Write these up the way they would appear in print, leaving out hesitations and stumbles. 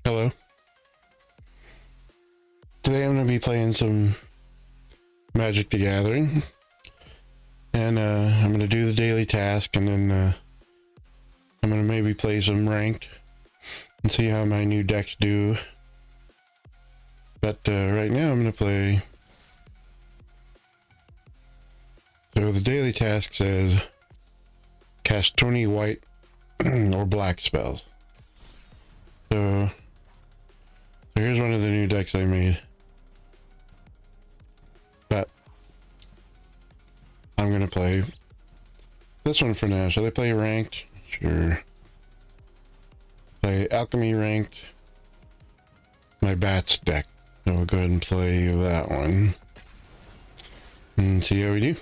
Hello. Today I'm going to be playing some Magic the Gathering. And I'm going to do the daily task, and then I'm going to maybe play some ranked and see how my new decks do. But right now I'm going to play... So the daily task says cast 20 white or black spells. So here's one of the new decks I made. But I'm gonna play this one for now. Should I play ranked? Sure. Play alchemy ranked. My bats deck. So we'll go ahead and play that one. And see how we do.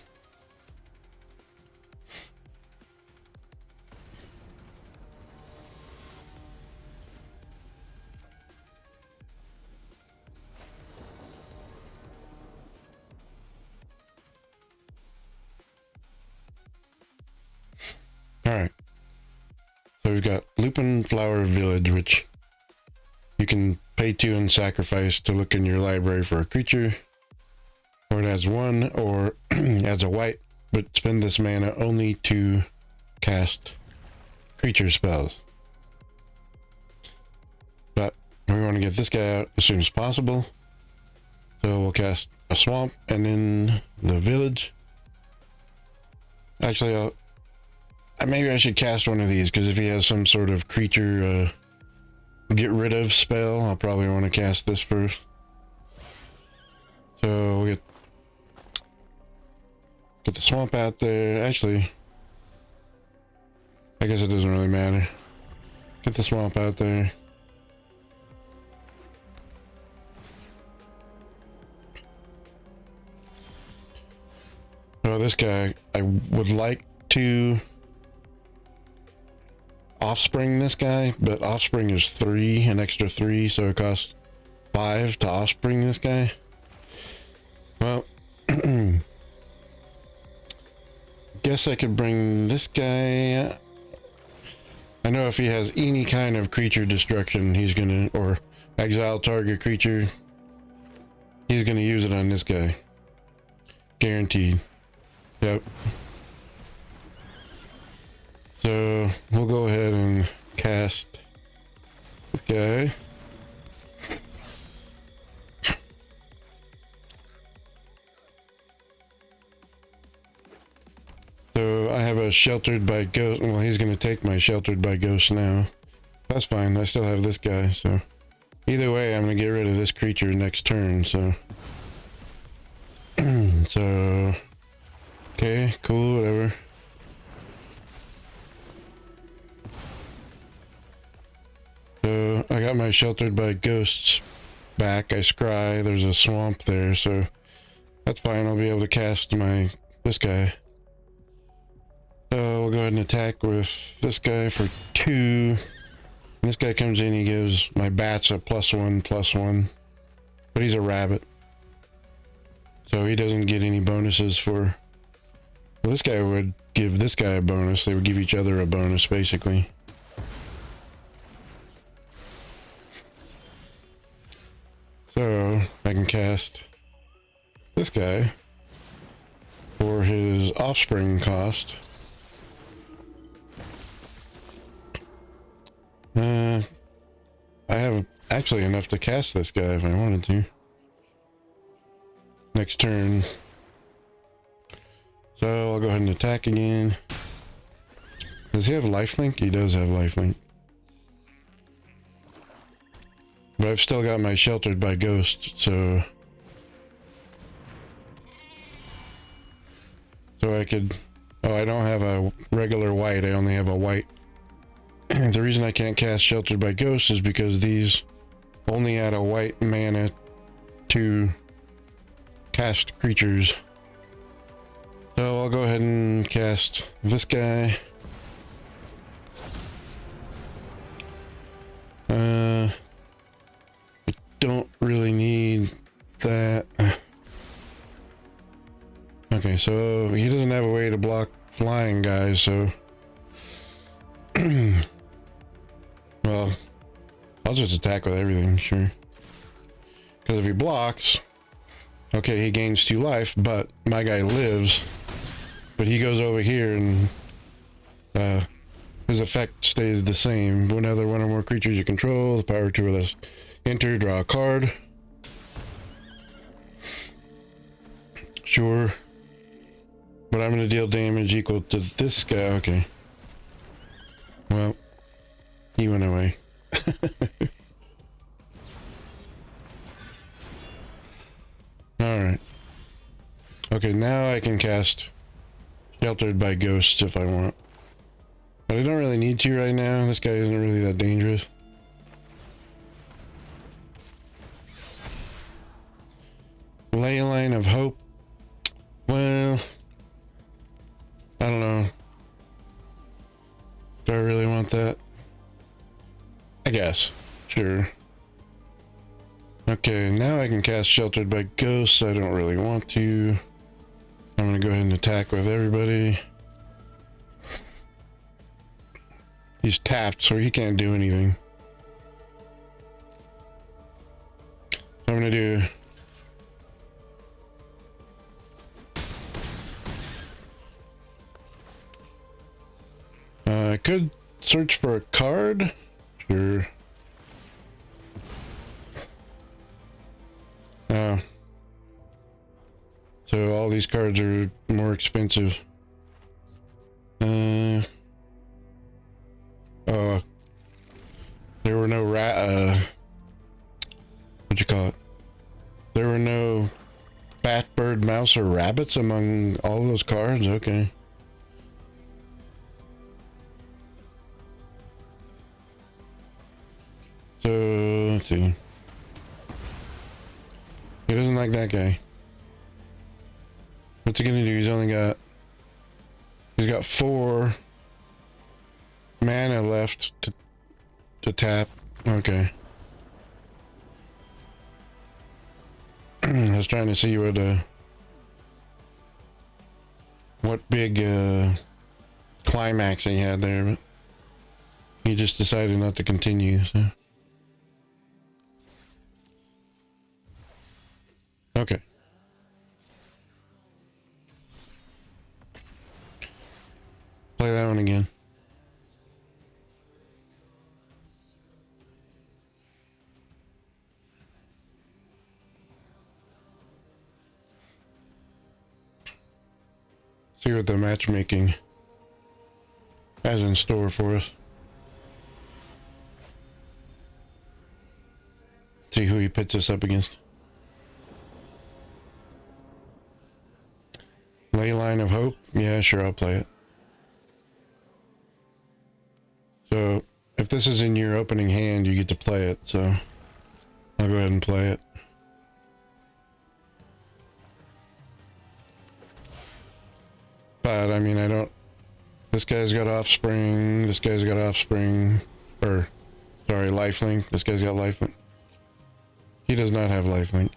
Alright. So we've got Lupin Flower Village, which you can pay 2 and sacrifice to look in your library for a creature. Or it has 1, or adds a white, but spend this mana only to cast creature spells. But we want to get this guy out as soon as possible. So we'll cast a swamp and then the village. Actually, maybe I should cast one of these, because if he has some sort of creature get rid of spell, I'll probably want to cast this first. So we'll get the swamp out there. Actually, I guess it doesn't really matter. Get the swamp out there. So this guy, I would like to offspring this guy, but offspring is 3, an extra 3, so it costs 5 to offspring this guy. Well, guess I could bring this guy. I know if he has any kind of creature destruction, he's gonna, or exile target creature, he's gonna use it on this guy. Guaranteed. Yep. So we'll go ahead and cast this guy. So I have a sheltered by ghost. Well, he's going to take my sheltered by ghost now. That's fine. I still have this guy. So either way, I'm going to get rid of this creature next turn. So, okay, cool, whatever. So I got my sheltered by ghosts back. I scry. There's a swamp there, so that's fine. I'll be able to cast this guy. So we'll go ahead and attack with this guy for 2. When this guy comes in, he gives my bats a +1/+1, but he's a rabbit, so he doesn't get any bonuses for. Well, this guy would give this guy a bonus. They would give each other a bonus, basically. So I can cast this guy for his offspring cost. I have actually enough to cast this guy if I wanted to. Next turn. So I'll go ahead and attack again. Does he have lifelink? He does have lifelink. But I've still got my sheltered by ghost, so I could. Oh, I don't have a regular white. I only have a white. The reason I can't cast sheltered by ghost is because these only add a white mana to cast creatures. So I'll go ahead and cast this guy. I don't really need that. Okay, so he doesn't have a way to block flying guys, so well, I'll I'll just attack with everything, sure. Because if he blocks, okay, he gains 2 life, but my guy lives. But he goes over here and his effect stays the same. Whenever one or more creatures you control, the power 2 or less enter, draw a card. Sure. But I'm going to deal damage equal to this guy. Okay. Well, he went away. Alright. Okay, now I can cast Sheltered by Ghosts if I want. But I don't really need to right now. This guy isn't really that dangerous. Leyline of Hope. Well, I don't know. Do I really want that? I guess. Sure. Okay, now I can cast Sheltered by Ghosts. I don't really want to. I'm gonna go ahead and attack with everybody. He's tapped, so he can't do anything. I'm gonna do... I could search for a card. Sure. So all these cards are more expensive. There were no what'd you call it? There were no bat, bird, mouse, or rabbits among all those cards? Okay. So, let's see. He doesn't like that guy. What's he gonna do? He's got 4 mana left to tap. Okay. I was trying to see what big climax he had there, but he just decided not to continue, so. Okay. Play that one again. See what the matchmaking has in store for us. See who he pits us up against. Leyline of Hope? Yeah, sure, I'll play it. So, if this is in your opening hand, you get to play it, so I'll go ahead and play it. But, I mean, this guy's got Offspring, this guy's got Offspring, or, sorry, Lifelink, this guy's got Lifelink. He does not have Lifelink.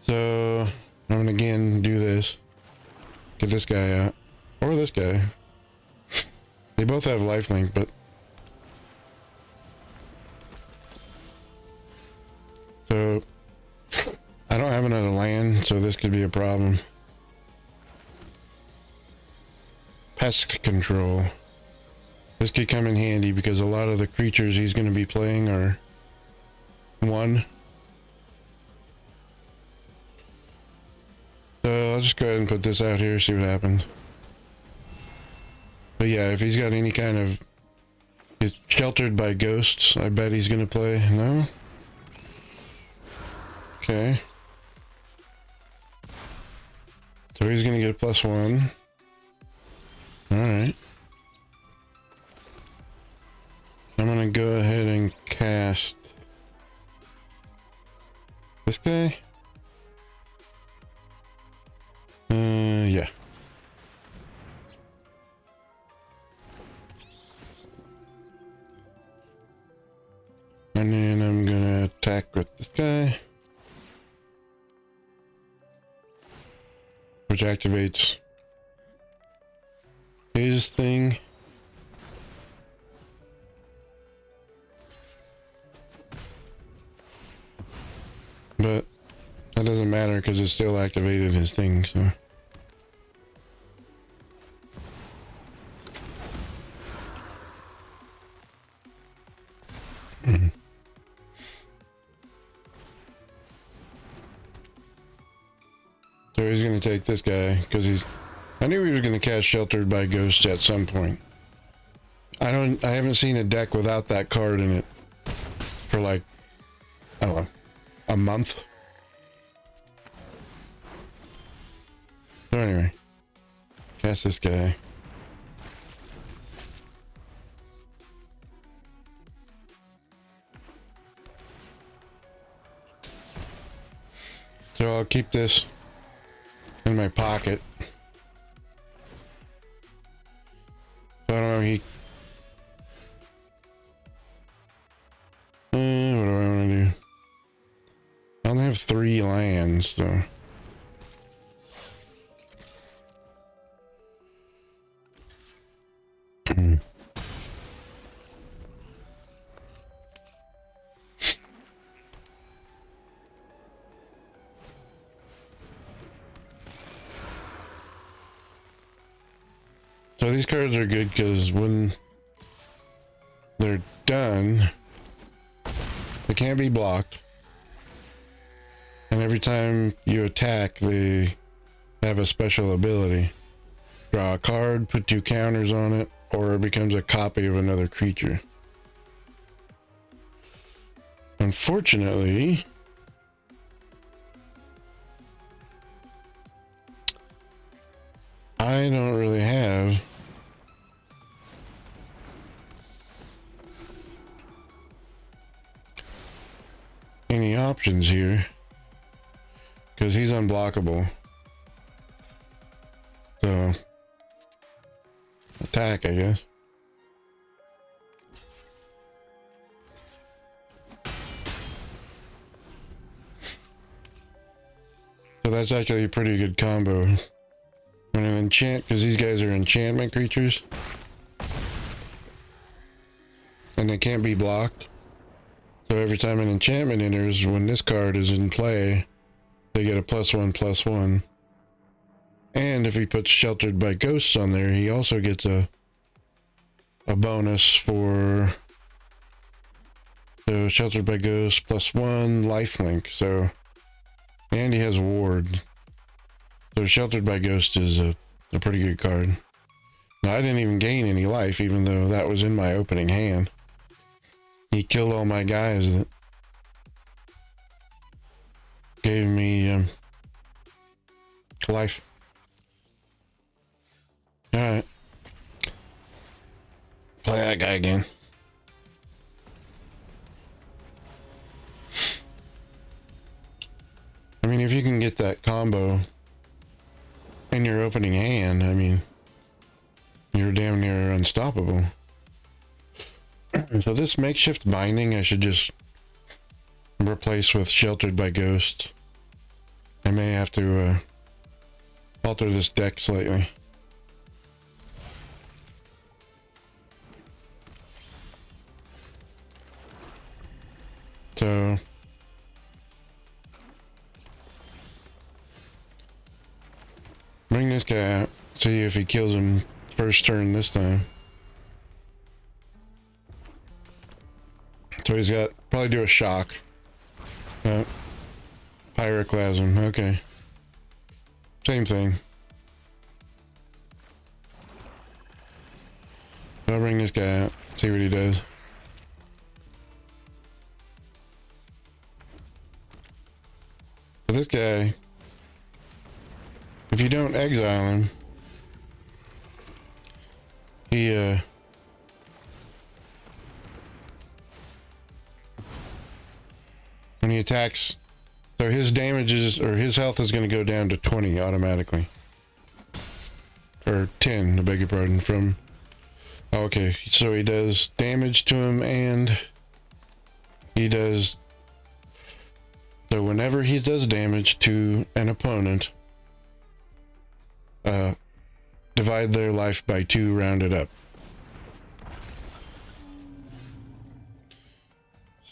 So, I'm gonna again do this. Get this guy out. Or this guy. They both have lifelink, but... So... I don't have another land, so this could be a problem. Pest control. This could come in handy because a lot of the creatures he's going to be playing are... 1. So I'll just go ahead and put this out here, see what happens. But yeah, if he's got any kind of... He's sheltered by ghosts, I bet he's gonna play. No? Okay. So he's gonna get a +1. Alright. I'm gonna go ahead and cast... this guy? Yeah. And then I'm gonna attack with this guy. Which activates his thing. doesn't matter because it still activated his thing, so. So he's gonna take this guy because I knew he was gonna cast Sheltered by Ghosts at some point. I haven't seen a deck without that card in it for like, I don't know, a month. So anyway, cast this guy. So I'll keep this in my pocket. So I don't know, what do I want to do? I only have 3 lands, so. So these cards are good because when they're done, they can't be blocked. And every time you attack, they have a special ability. Draw a card, put 2 counters on it, or it becomes a copy of another creature. Unfortunately, I don't really have any options here because he's unblockable. So attack, I guess. So that's actually a pretty good combo. When an enchant, because these guys are enchantment creatures and they can't be blocked. So every time an enchantment enters, when this card is in play, they get a +1/+1. And if he puts Sheltered by Ghosts on there, he also gets a bonus for, so Sheltered by Ghosts +1 lifelink. So, and he has Ward. So Sheltered by Ghost is a pretty good card. Now, I didn't even gain any life, even though that was in my opening hand. He killed all my guys that gave me life. Alright. Play that guy again. I mean, if you can get that combo in your opening hand, I mean, you're damn near unstoppable. So this makeshift binding I should just replace with Sheltered by Ghost. I may have to alter this deck slightly. So bring this guy out, see if he kills him first turn this time. So he's got, probably do a shock. Pyroclasm, okay. Same thing. I'll bring this guy out, see what he does. So this guy, if you don't exile him, he when he attacks, so his damages or his health is going to go down to 20 automatically, or 10, I beg your pardon. From, okay, so he does damage to him, and he does, so whenever he does damage to an opponent, divide their life by 2, rounded up.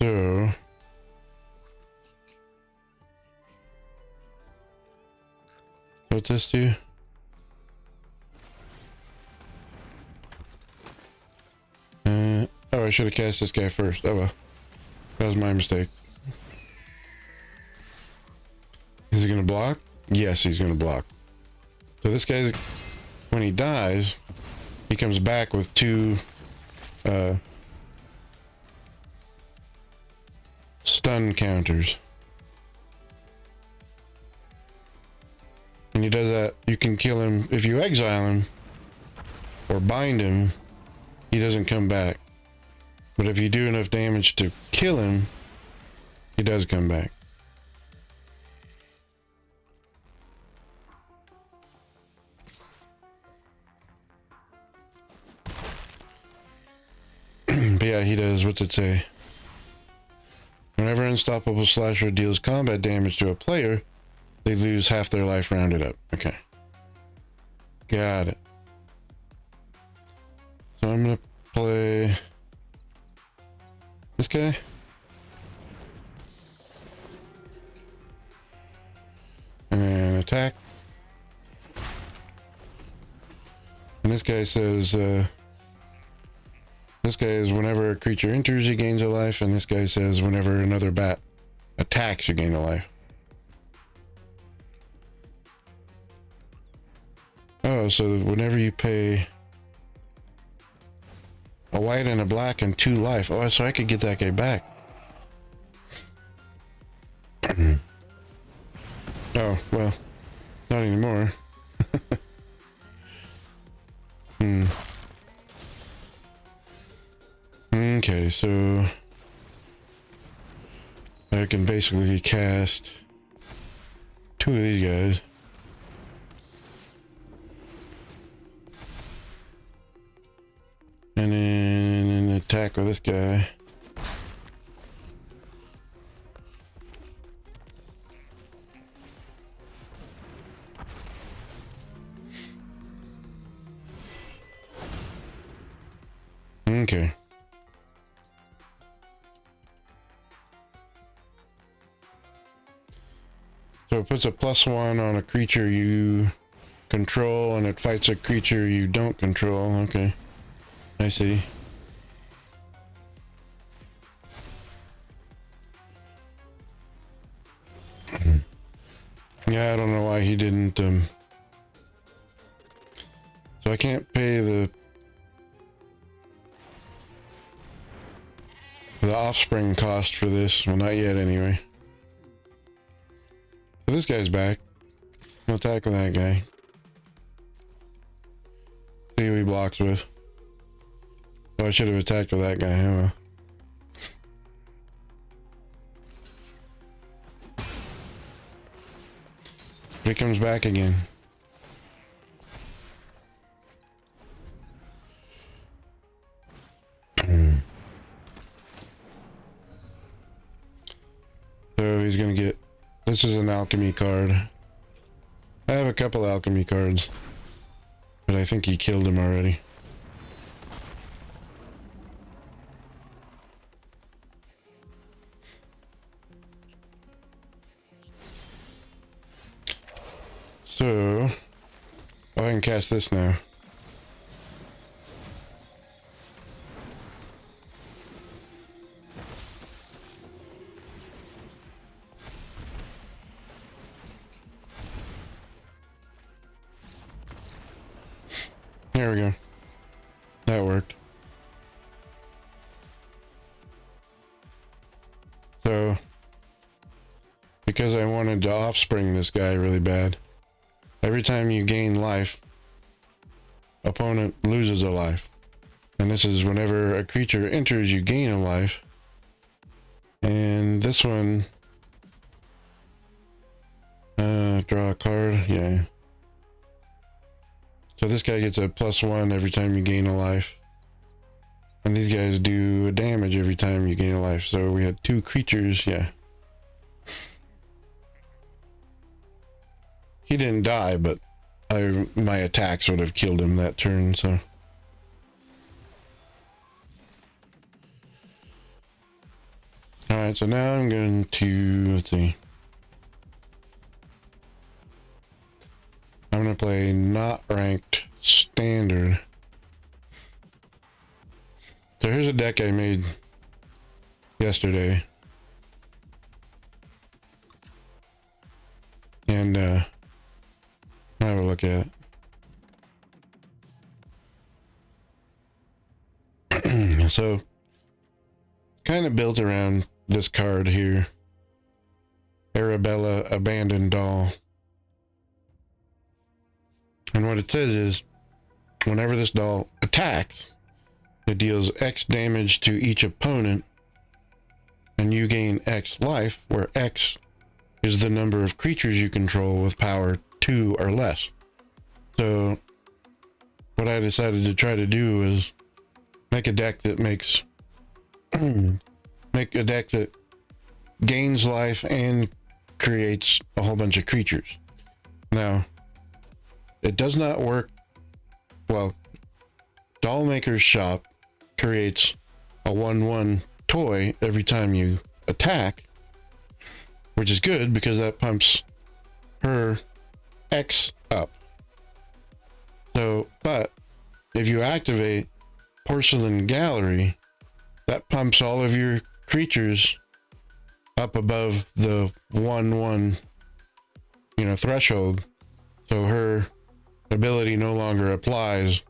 So what this do? Oh, I should have cast this guy first. Oh well. That was my mistake. Is he gonna block? Yes, he's gonna block. So this guy's, when he dies, he comes back with two stun counters. And he does that, you can kill him if you exile him or bind him, he doesn't come back. But if you do enough damage to kill him, he does come back. But yeah, he does, what's it say? Whenever Unstoppable Slasher deals combat damage to a player, they lose half their life rounded up. Okay. Got it. So I'm gonna play this guy. And then attack. And this guy says, this guy is whenever a creature enters, he gains a life. And this guy says whenever another bat attacks, you gain a life. Oh, so whenever you pay a white and a black and 2 life. Oh, so I could get that guy back. Oh, well, not anymore. Okay, so I can basically cast 2 of these guys. And then attack with this guy. Okay. So it puts a +1 on a creature you control, and it fights a creature you don't control. Okay. I see. Yeah, I don't know why he didn't, so I can't pay the offspring cost for this. Well, not yet anyway. So this guy's back. I'll attack with that guy. See who he blocks with. Oh, I should have attacked with that guy. Oh well. He comes back again. So he's gonna get, this is an alchemy card. I have a couple alchemy cards, but I think he killed him already. So, oh, I can cast this now. There we go. That worked. So, because I wanted to offspring this guy really bad, every time you gain life, opponent loses a life. And this is whenever a creature enters, you gain a life. And this one, draw a card, yeah. So this guy gets a +1 every time you gain a life. And these guys do a damage every time you gain a life. So we had 2 creatures, yeah. He didn't die, but my attacks would have killed him that turn, so. Alright, so now I'm going to, let's see. gonna play not ranked standard. So here's a deck I made yesterday. And I'll have a look at it. So kind of built around this card here. Arabella, Abandoned Doll. And what it says is, whenever this doll attacks, it deals X damage to each opponent, and you gain X life, where X is the number of creatures you control with power 2 or less. So what I decided to try to do is make a deck that makes make a deck that gains life and creates a whole bunch of creatures. Now, it does not work well. Doll Maker's Shop creates a 1/1 toy every time you attack, which is good because that pumps her X up. So, but if you activate Porcelain Gallery, that pumps all of your creatures up above the 1/1, threshold. So her ability no longer applies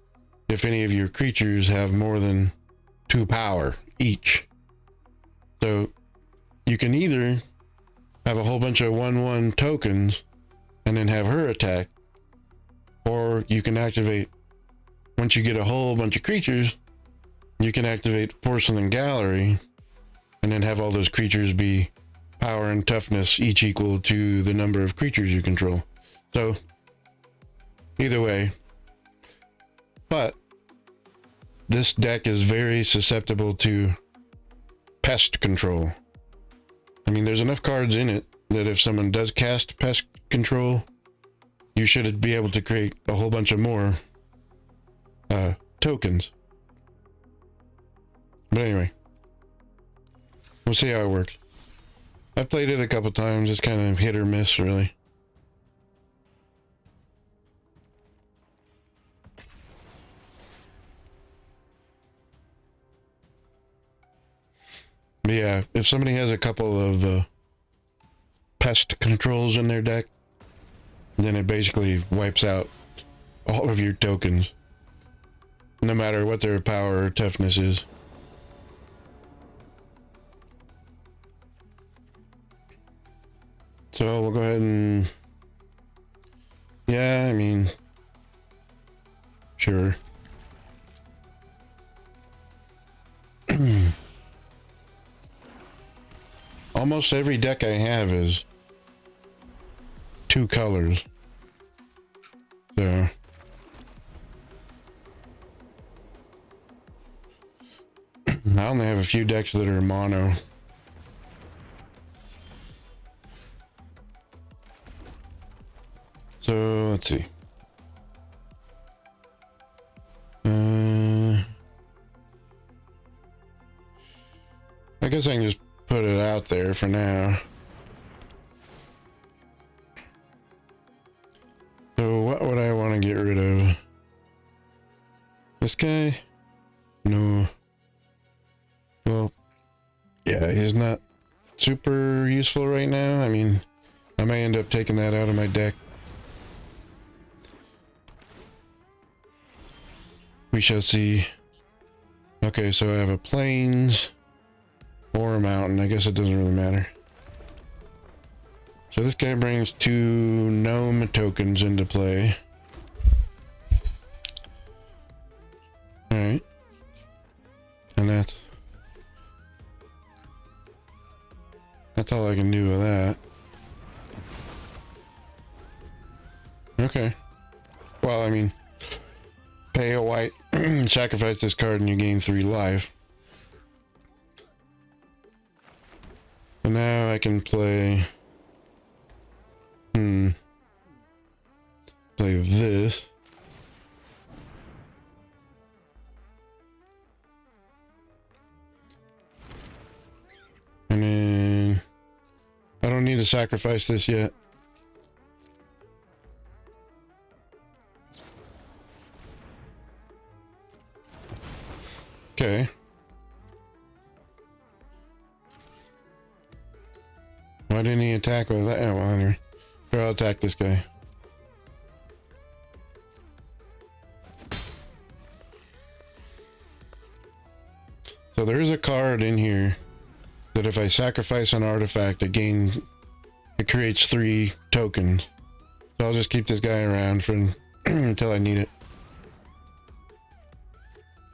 if any of your creatures have more than 2 power each. So you can either have a whole bunch of 1/1 tokens and then have her attack, or you can activate, once you get a whole bunch of creatures, you can activate Porcelain Gallery and then have all those creatures be power and toughness each equal to the number of creatures you control. So either way, but this deck is very susceptible to pest control. I mean, there's enough cards in it that if someone does cast pest control, you should be able to create a whole bunch of more tokens. But anyway, we'll see how it works. I've played it a couple times. It's kind of hit or miss, really. But yeah, if somebody has a couple of pest controls in their deck, then it basically wipes out all of your tokens, no matter what their power or toughness is. So we'll go ahead and, yeah, I mean, sure. Almost every deck I have is 2 colors. So I only have a few decks that are mono. So let's see. I guess I can just put it out there for now. So what would I want to get rid of? This guy? No. Well, yeah, he's not super useful right now. I mean, I may end up taking that out of my deck. We shall see. Okay, so I have a plains or a mountain. I guess it doesn't really matter. So this guy brings 2 gnome tokens into play. Alright. And that's all I can do with that. Okay. Well, I mean, pay a white, sacrifice this card and you gain 3 life. And now I can play this. And then I don't need to sacrifice this yet. Okay. Why didn't he attack with that? Oh, well, anyway. Sure, I'll attack this guy. So there is a card in here that if I sacrifice an artifact, it creates 3 tokens. So I'll just keep this guy around for until I need it.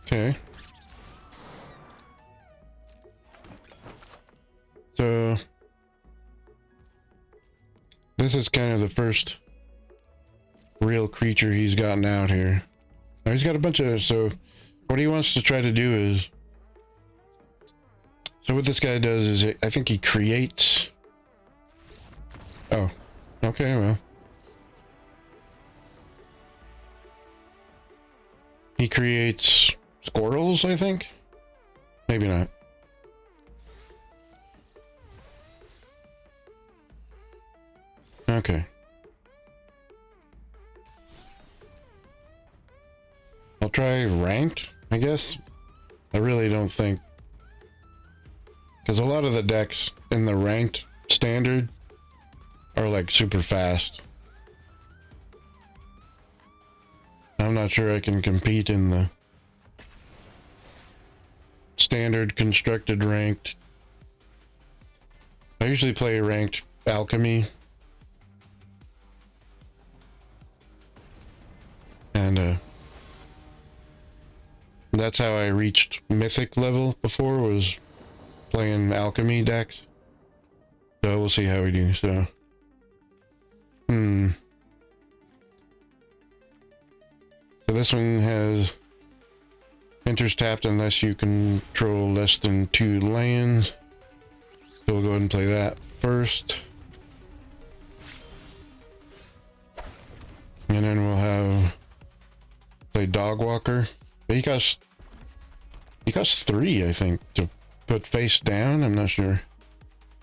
Okay. So this is kind of the first real creature he's gotten out here. Now he's got a bunch of, so what he wants to try to do is, so what this guy does is, I think he creates, oh, okay, well. He creates squirrels, I think? Maybe not. Okay. I'll try ranked, I guess. I really don't think, because a lot of the decks in the ranked standard are like super fast. I'm not sure I can compete in the standard constructed ranked. I usually play ranked alchemy. And that's how I reached mythic level before, was playing alchemy decks. So we'll see how we do. So so this one has enters tapped unless you control less than 2 lands. So we'll go ahead and play that first. And then we'll have play Dog Walker. But he costs 3, I think, to put face down. I'm not sure.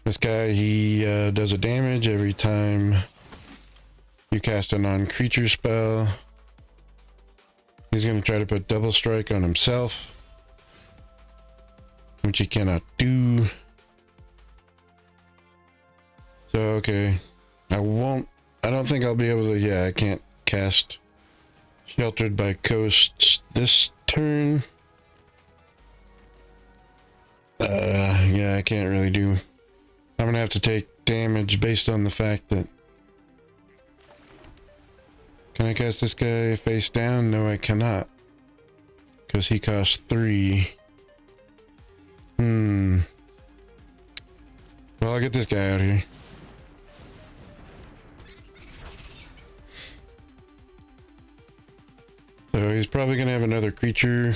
This guy, he does a damage every time you cast a non-creature spell. He's going to try to put double strike on himself, which he cannot do. So, okay. I don't think I'll be able to, yeah, I can't cast Sheltered by Ghosts this turn. Yeah, I can't really do. I'm gonna have to take damage based on the fact that. Can I cast this guy face down? No, I cannot. Because he costs 3. Well, I'll get this guy out of here. So he's probably going to have another creature.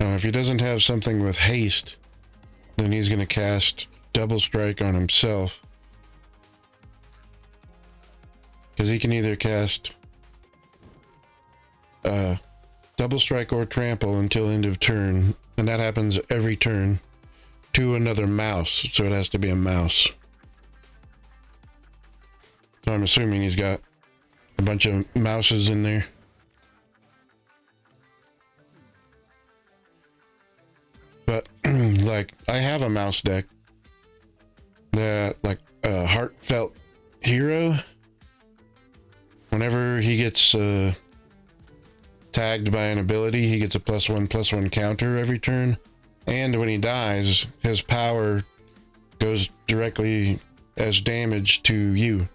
If he doesn't have something with haste, then he's going to cast double strike on himself. Because he can either cast double strike or trample until end of turn. And that happens every turn to another mouse. So it has to be a mouse. So I'm assuming he's got a bunch of mouses in there. But like, I have a mouse deck that, like, Heartfelt Hero. Whenever he gets tagged by an ability, he gets a +1/+1 counter every turn. And when he dies, his power goes directly as damage to you.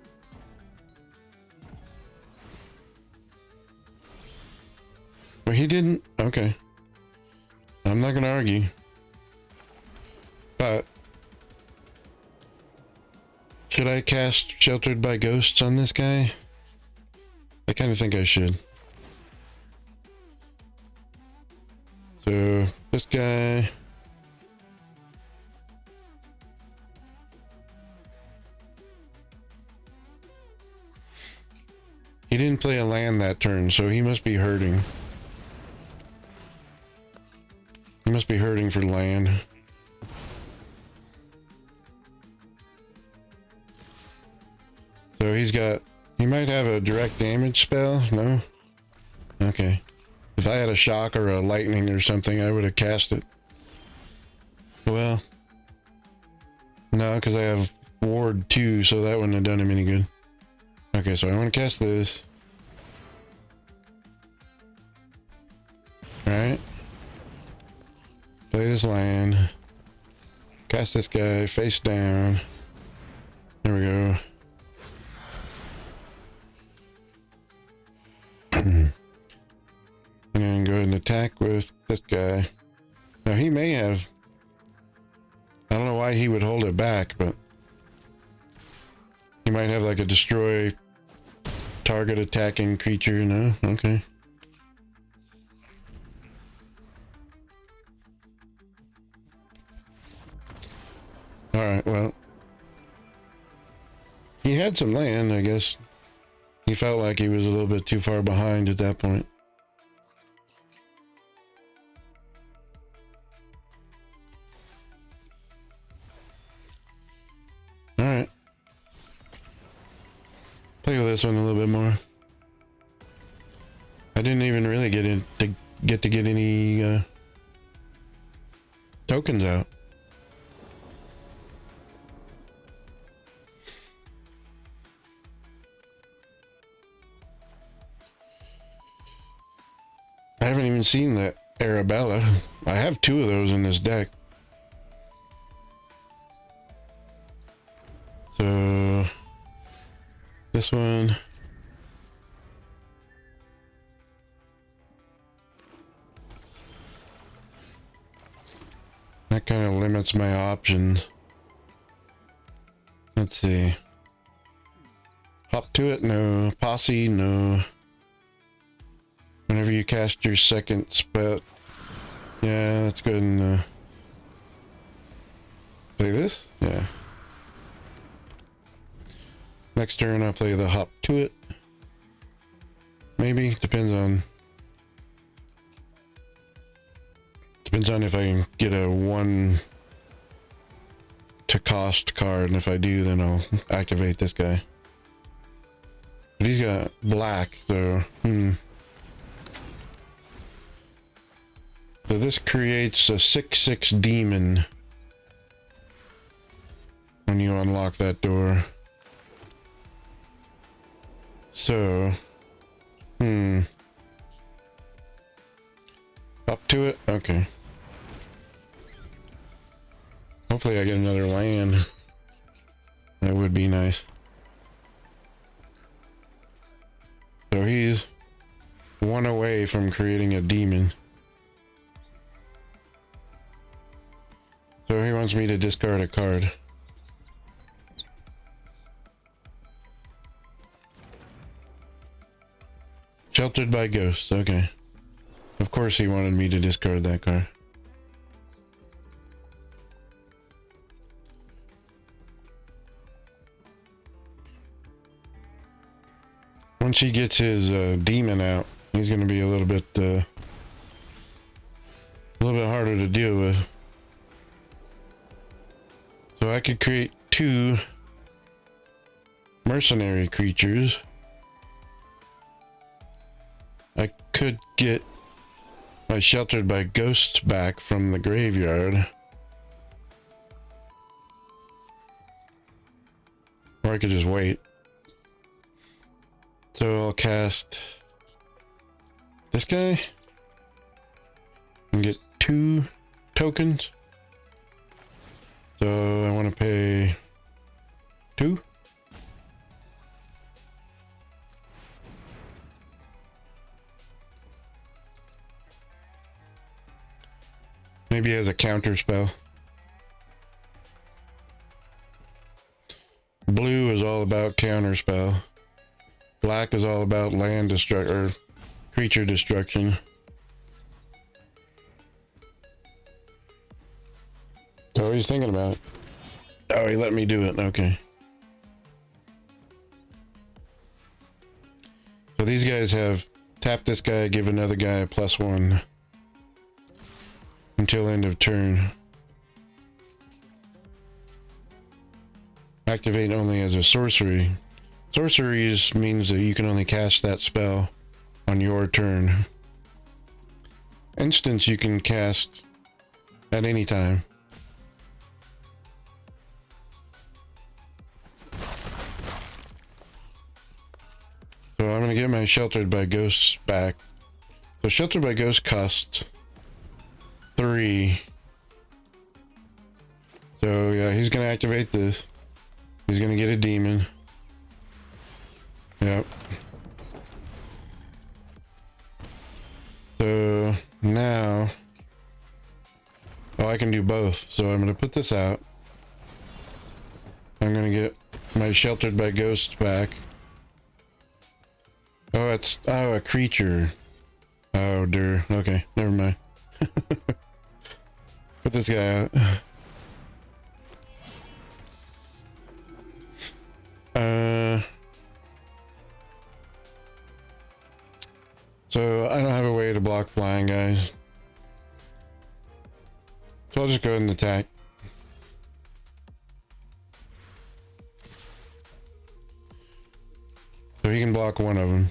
But he didn't. Okay. I'm not going to argue. But should I cast Sheltered by Ghosts on this guy? I kind of think I should. So this guy. He didn't play a land that turn, so he must be hurting. He must be hurting for land. So he might have a direct damage spell, no? Okay. If I had a shock or a lightning or something, I would have cast it. Well, no, because I have ward 2, so that wouldn't have done him any good. Okay, so I want to cast this. Alright. Play this land. Cast this guy face down. There we go. And then go ahead and attack with this guy. Now he may have... I don't know why he would hold it back, but... He might have like a destroy target attacking creature, no? Okay. Alright, well. He had some land, I guess. He felt like he was a little bit too far behind at that point. Alright. Play with this one a little bit more. I didn't even really get to get any tokens out. I haven't even seen the Arabella. I have 2 of those in this deck. So this one. That kind of limits my options. Let's see. Hop to it, no. Posse, no. Whenever you cast your second spell. Yeah, that's good. And, play this? Yeah. Next turn I'll play the hop to it. Maybe. Depends on if I can get a 1 to cost card, and if I do, then I'll activate this guy. But he's got black, so So this creates a 6/6 demon when you unlock that door. So, up to it? Okay. Hopefully I get another land. That would be nice. So he's 1 away from creating a demon. So he wants me to discard a card. Sheltered by ghosts, okay. Of course he wanted me to discard that card. Once he gets his demon out, he's going to be a little bit harder to deal with. So I could create 2 mercenary creatures. I could get my Sheltered by Ghosts back from the graveyard. Or I could just wait. So I'll cast this guy and get 2 tokens. So I want to pay 2. Maybe he has a counter spell. Blue is all about counter spell. Black is all about land destruction or creature destruction. So he's thinking about it. Oh, he let me do it. Okay. So these guys have tap this guy, give another guy a +1 until end of turn. Activate only as a sorcery. Sorceries means that you can only cast that spell on your turn. instance you can cast at any time. So I'm gonna get my Sheltered by Ghosts back. So Sheltered by Ghosts costs 3. So yeah, he's gonna activate this. He's gonna get a demon. Yep. So now, oh, I can do both. So I'm gonna put this out. I'm gonna get my Sheltered by Ghosts back. Oh, it's, oh, a creature. Oh, dear. Okay, never mind. Put this guy out. So I don't have a way to block flying guys. So I'll just go ahead and attack. So he can block one of them.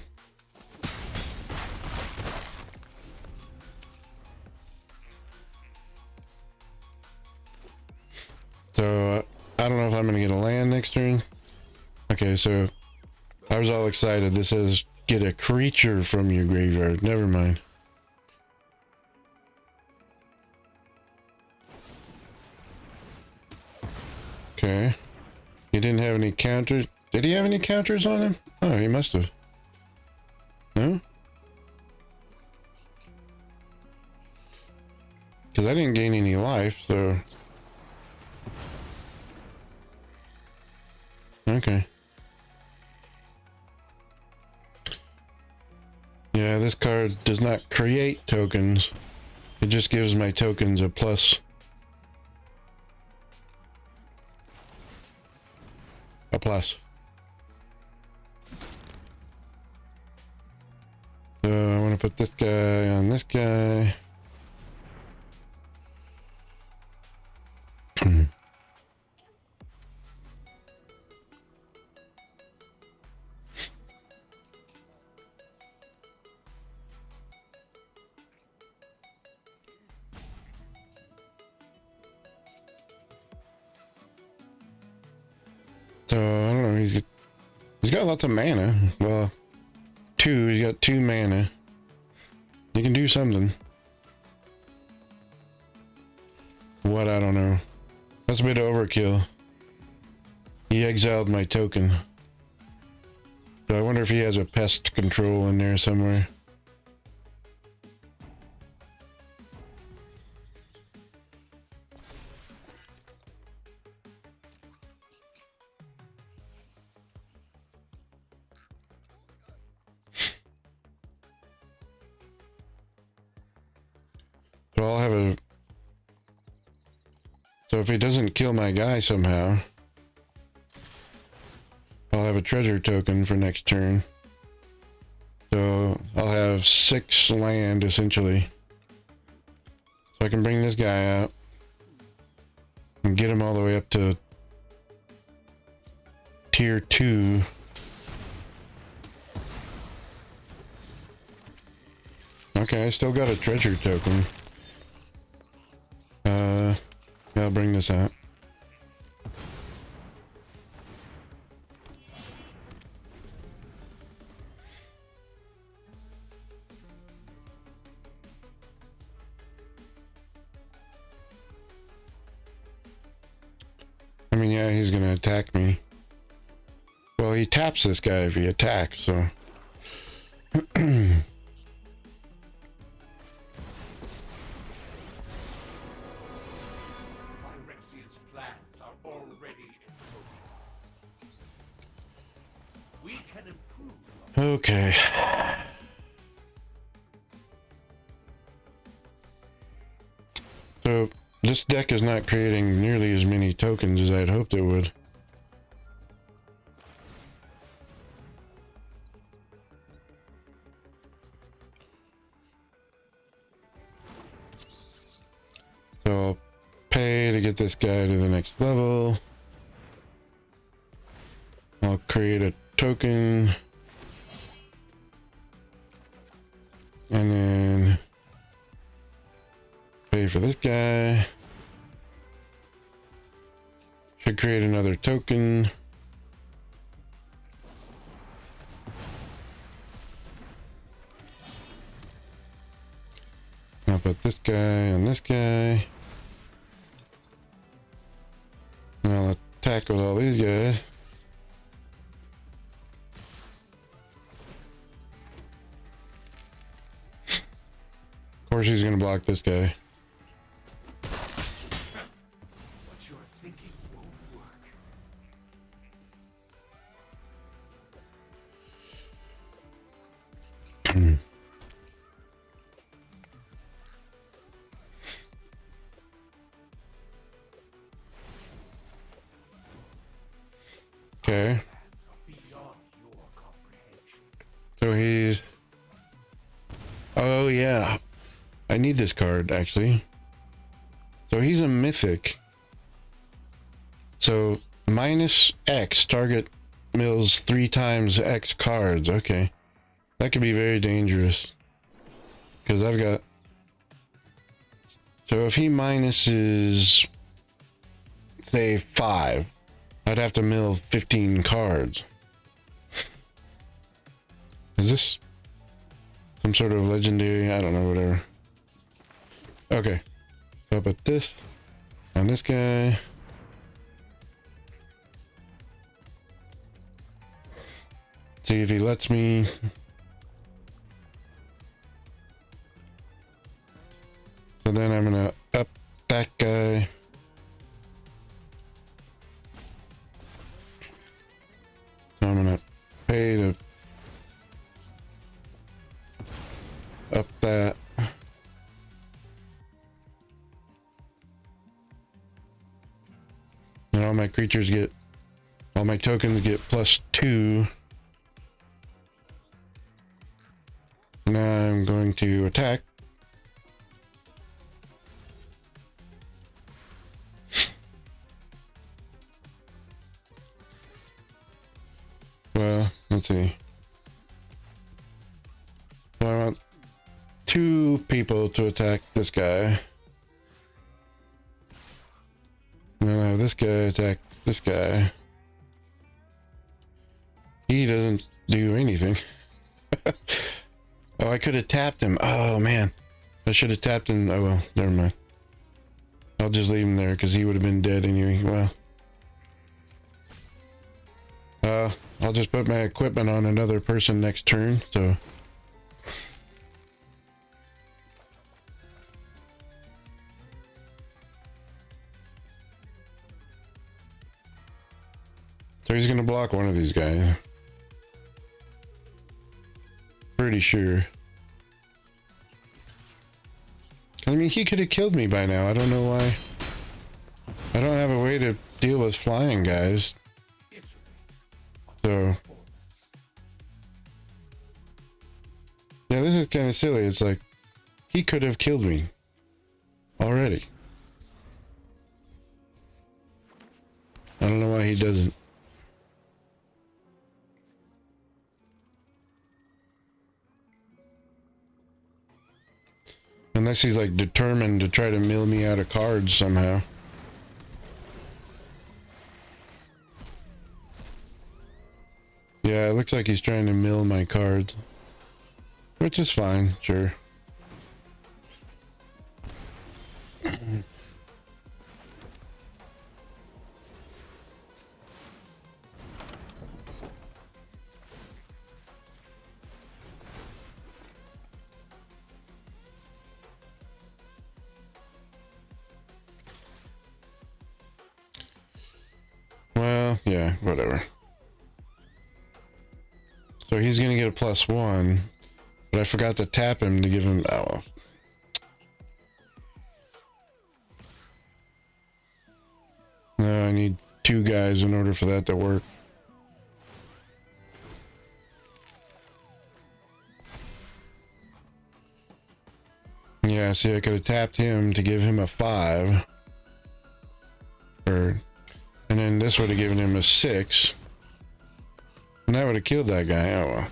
So I don't know if I'm gonna get a land next turn. Okay, so I was all excited. This says get a creature from your graveyard. Never mind. Okay. He didn't have any counters. Did he have any counters on him? Oh, he must have. No? Because I didn't gain any life, so... Okay. Yeah, this card does not create tokens. It just gives my tokens a plus. A plus. So I want to put this guy on this guy. So I don't know. He's got lots of mana. Well, 2. He's got 2 mana. He can do something. What? I don't know. That's a bit of overkill. He exiled my token. So I wonder if he has a pest control in there somewhere. So I'll have a... So if he doesn't kill my guy somehow, I'll have a treasure token for next turn. So I'll have 6 land essentially. So I can bring this guy out and get him all the way up to tier 2. Okay, I still got a treasure token. I'll bring this out. I mean, yeah, he's gonna attack me. Well, he taps this guy if he attacks, so... Okay. So, this deck is not creating nearly as many tokens as I'd hoped it would. So, I'll pay to get this guy to the next level. I'll create a token. And then pay for this guy. Should create another token. I'll put this guy and this guy. And I'll attack with all these guys. Of course he's gonna block this guy. What you're thinking won't work. Okay. So he's... Oh yeah. I need this card actually. So he's a mythic. So minus X, target mills 3 times X cards. Okay. That could be very dangerous. Because I've got... So if he minuses, say, 5, I'd have to mill 15 cards. Is this some sort of legendary? I don't know, whatever. Okay. So I'll put this on this guy. See if he lets me. So then I'm gonna up that guy. So I'm gonna pay to up that. And all my creatures get, all my tokens get +2. Now I'm going to attack. Well, let's see. So I want 2 people to attack this guy. And then I have this guy attack this guy. He doesn't do anything. Oh, I could have tapped him. Oh, man. I should have tapped him. Oh, well, never mind. I'll just leave him there because he would have been dead anyway. Well. I'll just put my equipment on another person next turn, so. So he's gonna block one of these guys. Pretty sure. I mean, he could have killed me by now. I don't know why. I don't have a way to deal with flying guys. So. Yeah, this is kind of silly. It's like, he could have killed me already. I don't know why he doesn't. Unless he's like determined to try to mill me out of cards somehow. Yeah, it looks like he's trying to mill my cards. Which is fine, sure. Well, yeah, whatever. So he's gonna get a +1, but I forgot to tap him to give him, oh well. No, I need 2 guys in order for that to work. Yeah, see, I could have tapped him to give him a 5. And then this would have given him a 6. And that would have killed that guy. Oh well.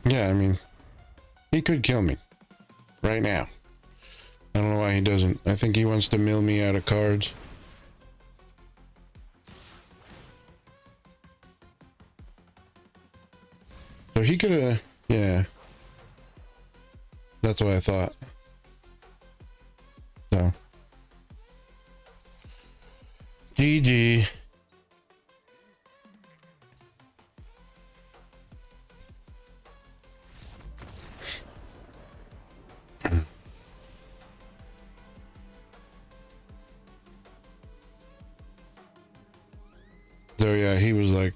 Yeah, I mean, he could kill me right now. I don't know why he doesn't. I think he wants to mill me out of cards. So he could have, yeah. That's what I thought. So. GG. So yeah, he was like,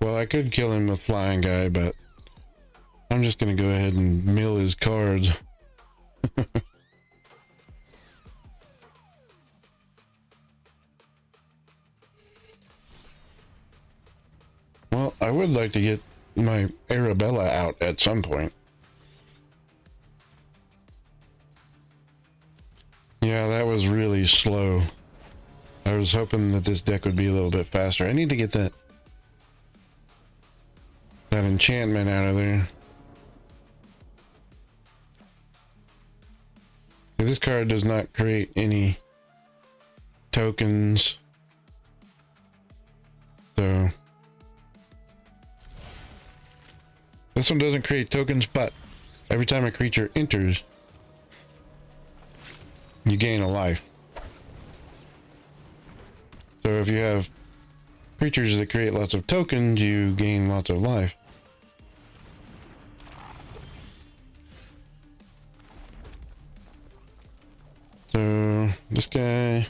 well, I could kill him with flying guy, but I'm just gonna go ahead and mill his cards. Well, I would like to get my Arabella out at some point. Yeah, that was really slow. I was hoping that this deck would be a little bit faster. I need to get that enchantment out of there. This card does not create any tokens. So this one doesn't create tokens, but every time a creature enters, you gain a life. So if you have creatures that create lots of tokens, you gain lots of life. So this guy,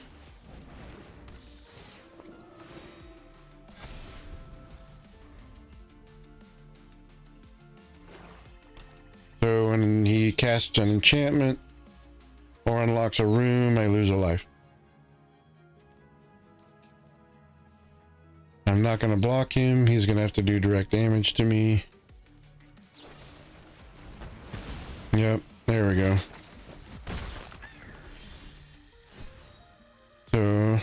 so when he casts an enchantment or unlocks a room, I lose a life. I'm not going to block him. He's going to have to do direct damage to me. Yep, there we go. So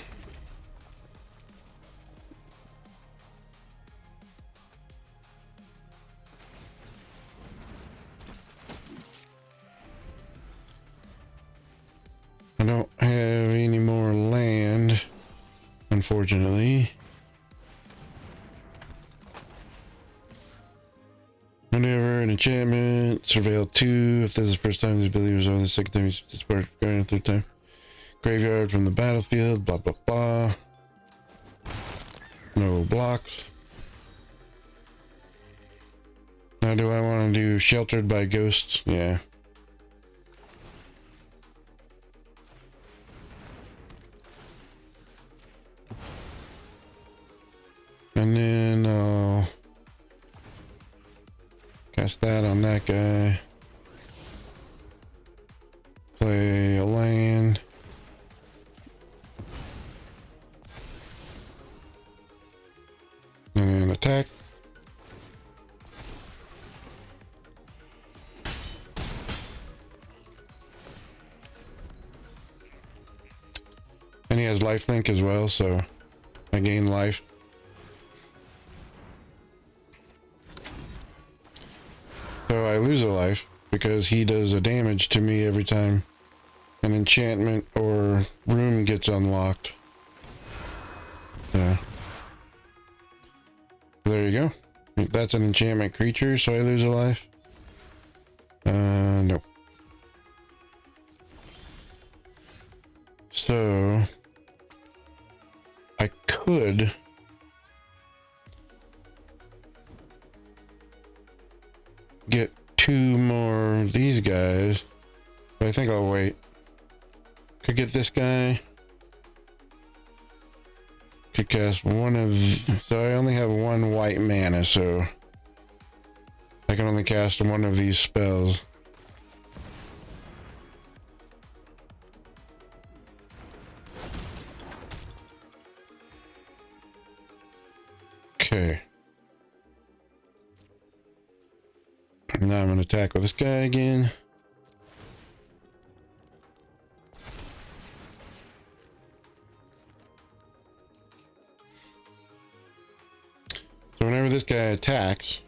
I don't have any more land, unfortunately. Whenever an enchantment, surveil 2. If this is the first time the ability was over, the second time it's sparked, the third time. Graveyard from the battlefield, blah blah blah. No blocks. Now do I want to do sheltered by ghosts? Yeah. And then I'll cast that on that guy. Play a land. And then attack. And he has lifelink as well, so I gain life. So I lose a life because he does a damage to me every time an enchantment or room gets unlocked. Yeah. There you go. That's an enchantment creature, so I lose a life. No. So I could get 2 more of these guys, but I think I'll wait. Could get this guy. Could cast one of, so I only have 1 white mana, so I can only cast one of these spells. Okay. Now I'm gonna tackle this guy again. So whenever this guy attacks,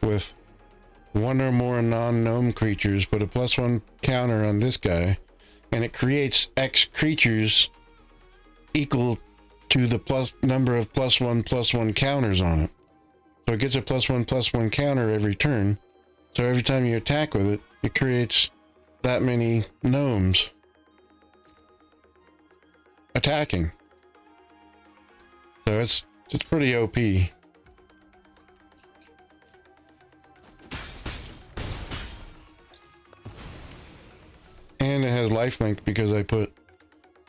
with one or more non-gnome creatures, put a +1 counter on this guy, and it creates X creatures equal to the plus number of +1/+1 counters on it. So it gets a +1/+1 counter every turn. So every time you attack with it, it creates that many gnomes attacking. So it's pretty OP. And it has lifelink because I put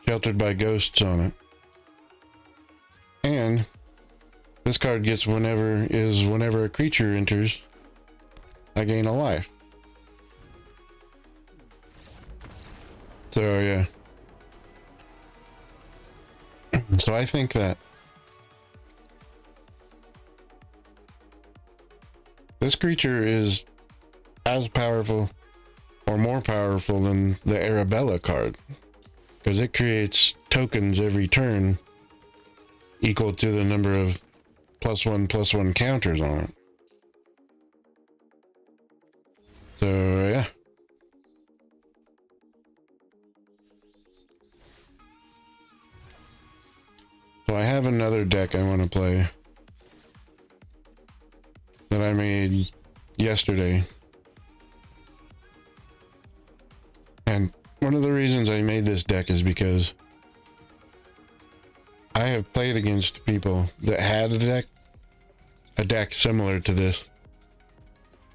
Sheltered by Ghosts on it. And this card gets whenever a creature enters, I gain a life. So yeah. So I think that this creature is as powerful or more powerful than the Arabella card, because it creates tokens every turn equal to the number of +1/+1 counters on it. So yeah. So I have another deck I want to play that I made yesterday. And one of the reasons I made this deck is because I have played against people that had a deck similar to this,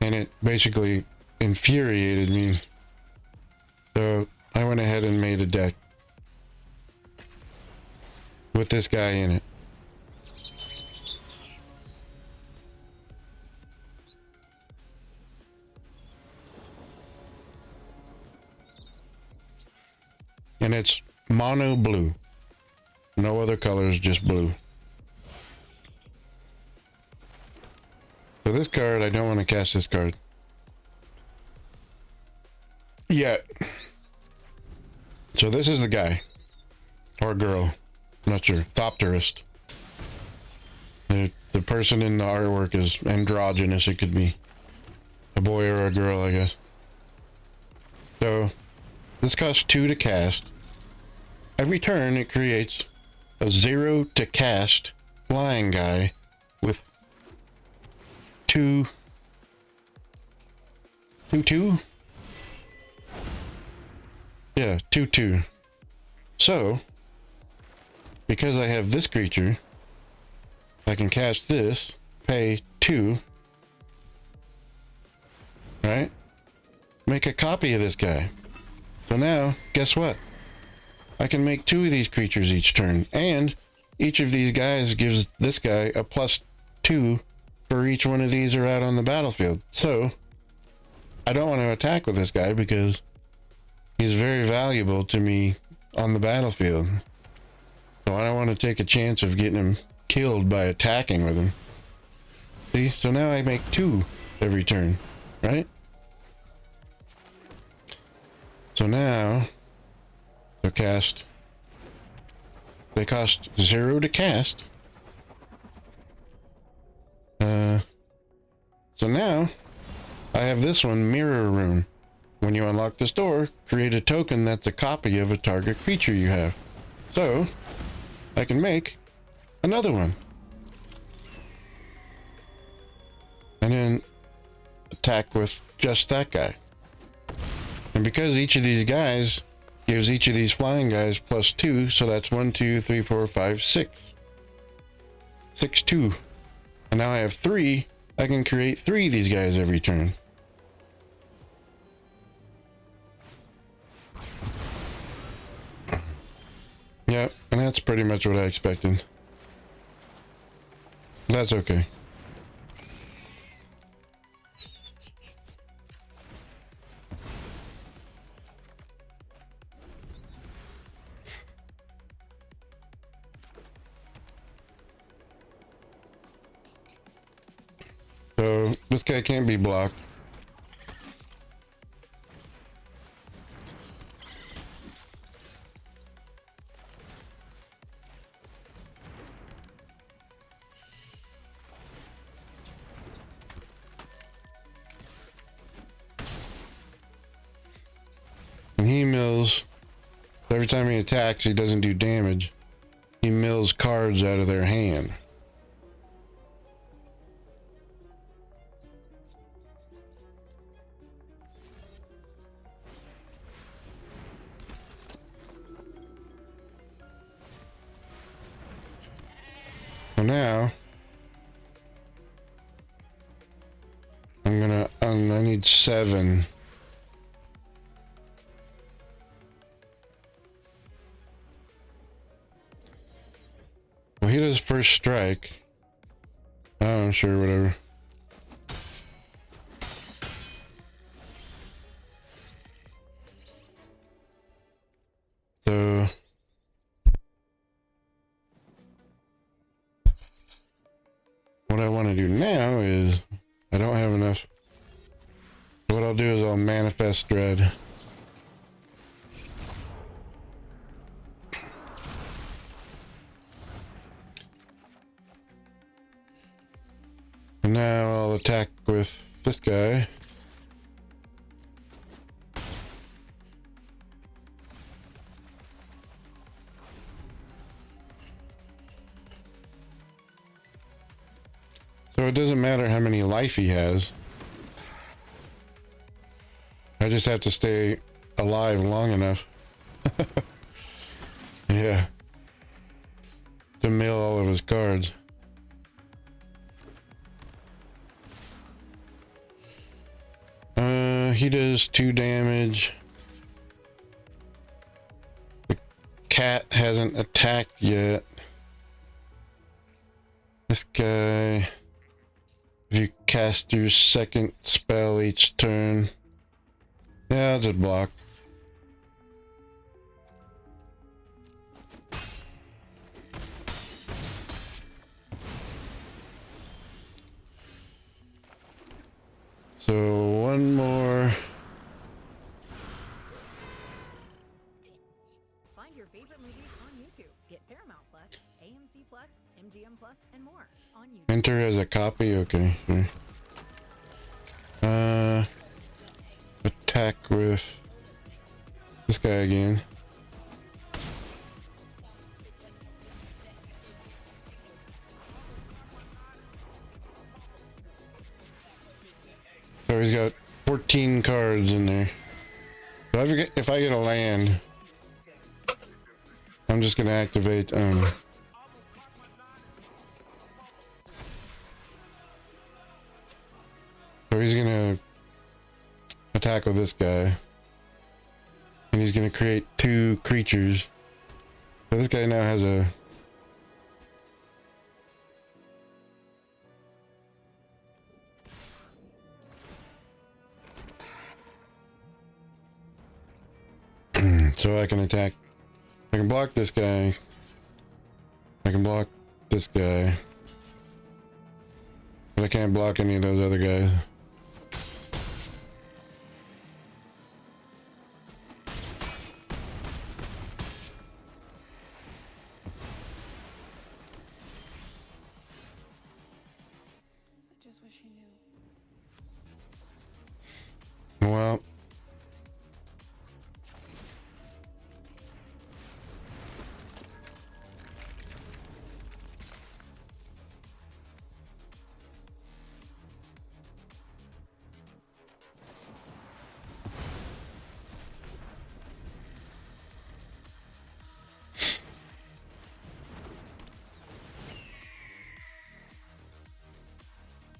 and it basically infuriated me. So I went ahead and made a deck with this guy in it. And it's mono blue. No other colors, just blue. So this card, I don't want to cast this card yet. So this is the guy. Or girl. I'm not sure. Thopterist. The person in the artwork is androgynous. It could be a boy or a girl, I guess. So this costs 2 to cast. Every turn it creates a 0 to cast flying guy with 2. Yeah, 2/2. So because I have this creature, I can cast this, pay 2, right? Make a copy of this guy. So now, guess what? I can make 2 of these creatures each turn, and each of these guys gives this guy a +2 for each one of these are out on the battlefield. So I don't want to attack with this guy because he's very valuable to me on the battlefield. So I don't want to take a chance of getting him killed by attacking with him. See? So now I make 2 every turn, right? So now, to cast, they cost 0 to cast. So now, I have this one, Mirror Rune. When you unlock this door, create a token that's a copy of a target creature you have. So I can make another one. And then attack with just that guy. And because each of these guys gives each of these flying guys +2, so that's 1, 2, 3, 4, 5, 6. 6/2. And now I have 3. I can create 3 of these guys every turn. Yep, and that's pretty much what I expected. That's okay. So this guy can't be blocked. Every time he attacks, he doesn't do damage. He mills cards out of their hand. So now I need 7. Well, he does first strike. Oh, sure, whatever. So what I want to do now is I don't have enough. What I'll do is I'll manifest dread. And now I'll attack with this guy. So it doesn't matter how many life he has. I just have to stay alive long enough. Yeah. To mill all of his cards. He does 2 damage. The cat hasn't attacked yet. This guy, if you cast your second spell each turn, yeah, I'll just block. So one more. Find your favorite movies on YouTube. Get Paramount Plus, AMC Plus, MGM Plus, and more on YouTube. Enter as a copy. Okay. Sure. Attack with this guy again. So he's got 14 cards in there. So if I get a land, I'm just gonna activate so he's gonna attack with this guy. And he's gonna create 2 creatures. So this guy now has a so I can attack. I can block this guy. I can block this guy. But I can't block any of those other guys. I just wish you knew. Well,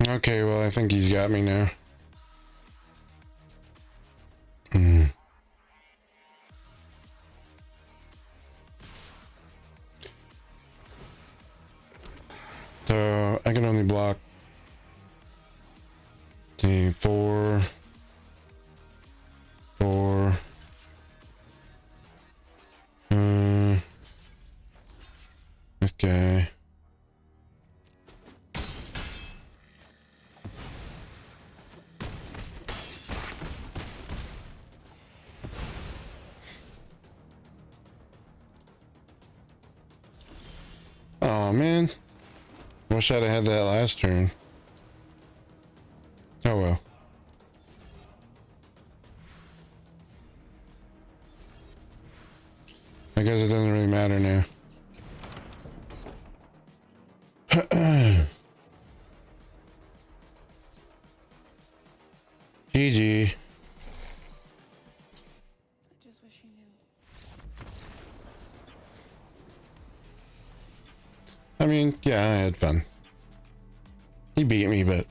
okay, well, I think he's got me now. So I can only block 4, 4. This guy. Oh man, wish I'd have had that last turn. Oh well. guess it doesn't really matter now. GG. I just wish you knew. I mean, yeah, I had fun. He beat me, but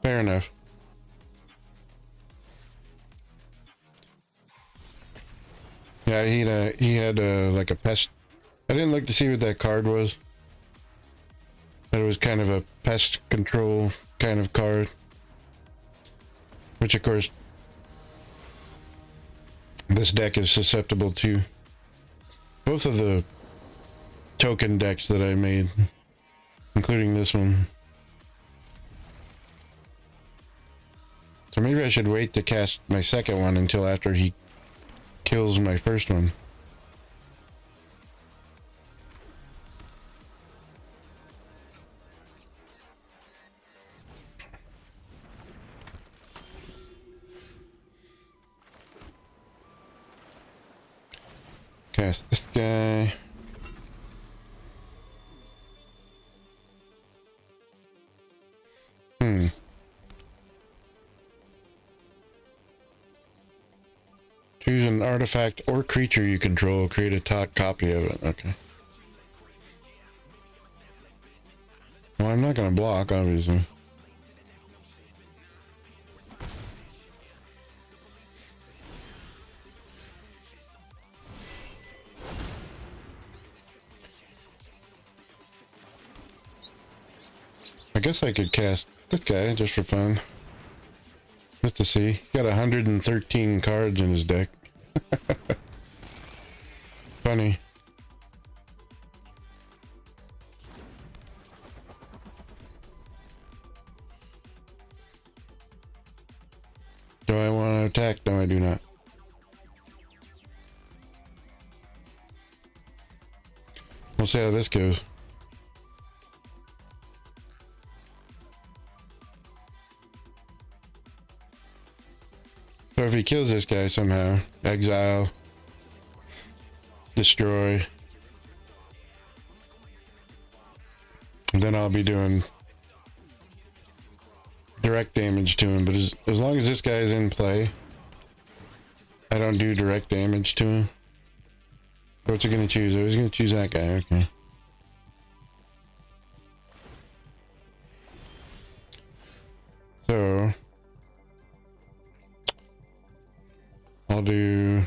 fair enough. Yeah, he had like a pest. I didn't look to see what that card was. But it was kind of a pest control kind of card. Which, of course, this deck is susceptible to. Both of the token decks that I made, including this one. So maybe I should wait to cast my second one until after he kills my first one. Cast this guy. Choose an artifact or creature you control. Create a copy of it. Okay. Well, I'm not going to block, obviously. I guess I could cast this guy just for fun. Just to see. He got 113 cards in his deck. Funny. Do I want to attack? No, I do not. We'll see how this goes. So if he kills this guy somehow, exile, destroy, then I'll be doing direct damage to him. But as long as this guy is in play, I don't do direct damage to him. What's he gonna choose? Oh, he's gonna choose that guy, okay. So I'll do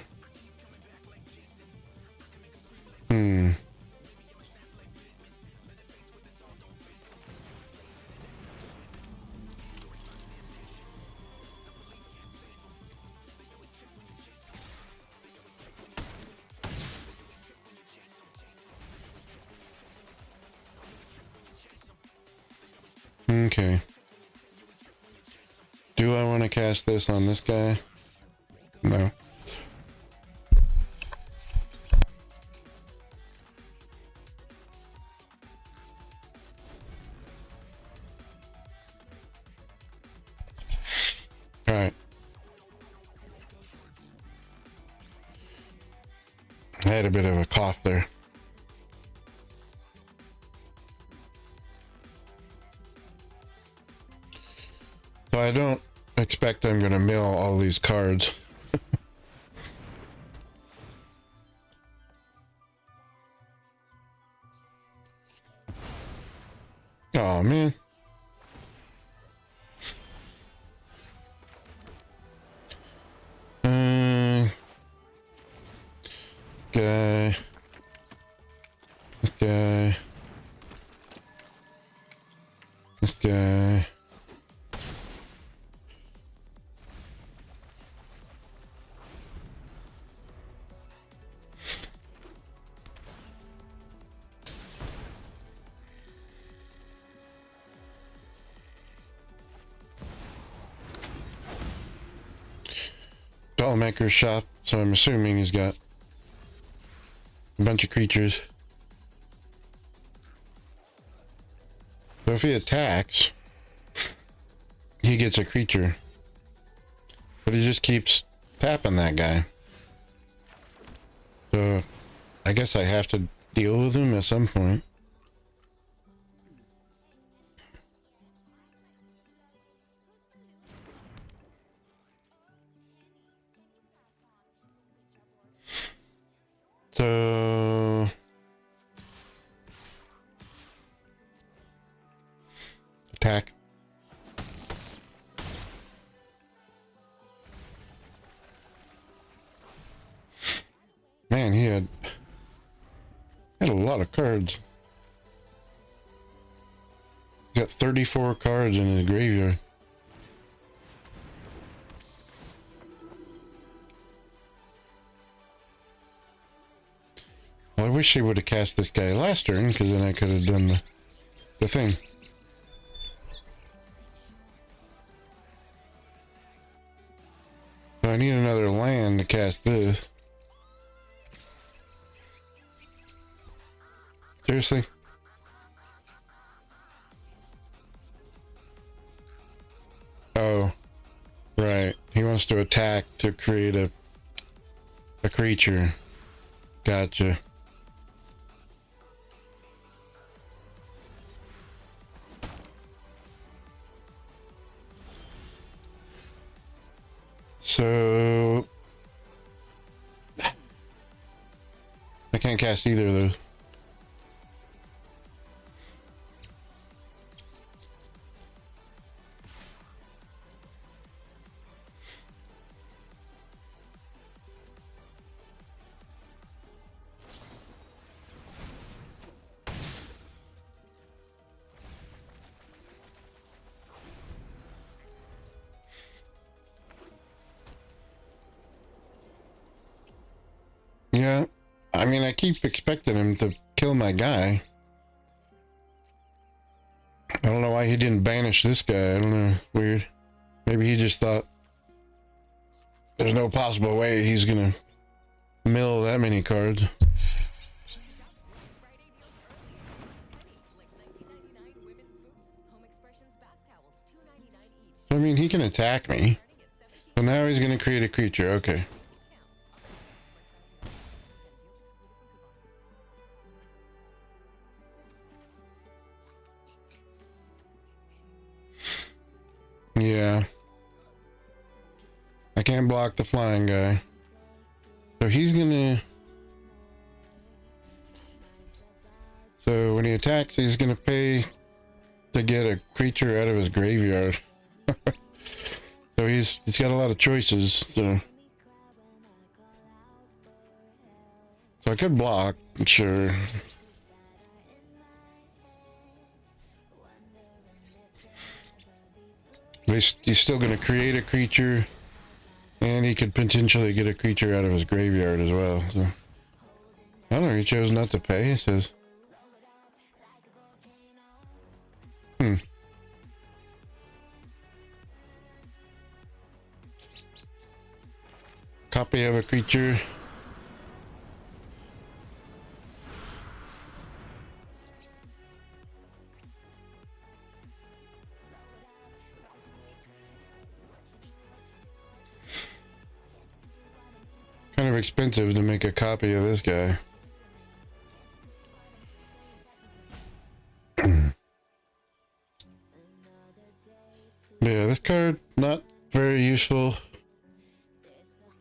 okay. Do I want to cast this on this guy? No. Alright. I had a bit of a cough there. So I don't expect I'm gonna mill all these cards. Oh man. Guy. This guy. This guy. Dollmaker's shop, so I'm assuming he's got a bunch of creatures. So if he attacks, he gets a creature. But he just keeps tapping that guy. So I guess I have to deal with him at some point. So attack. Man, he had a lot of cards. He got 34 cards in his graveyard. Well, I wish he would have cast this guy last turn, because then I could have done the thing. So I need another land to cast this. Seriously? Oh, right. He wants to attack to create a creature. Gotcha. So I can't cast either of those. Yeah, I mean, I keep expecting him to kill my guy. I don't know why he didn't banish this guy. I don't know. Weird. Maybe he just thought there's no possible way he's gonna mill that many cards. I mean, he can attack me. So now he's gonna create a creature. Okay. Yeah. I can't block the flying guy. So he's gonna... So when he attacks, he's gonna pay to get a creature out of his graveyard. So he's got a lot of choices. So I could block, sure. He's still going to create a creature, and he could potentially get a creature out of his graveyard as well. So I don't know. He chose not to pay. It says, copy of a creature. Kind of expensive to make a copy of this guy. Yeah, this card not very useful.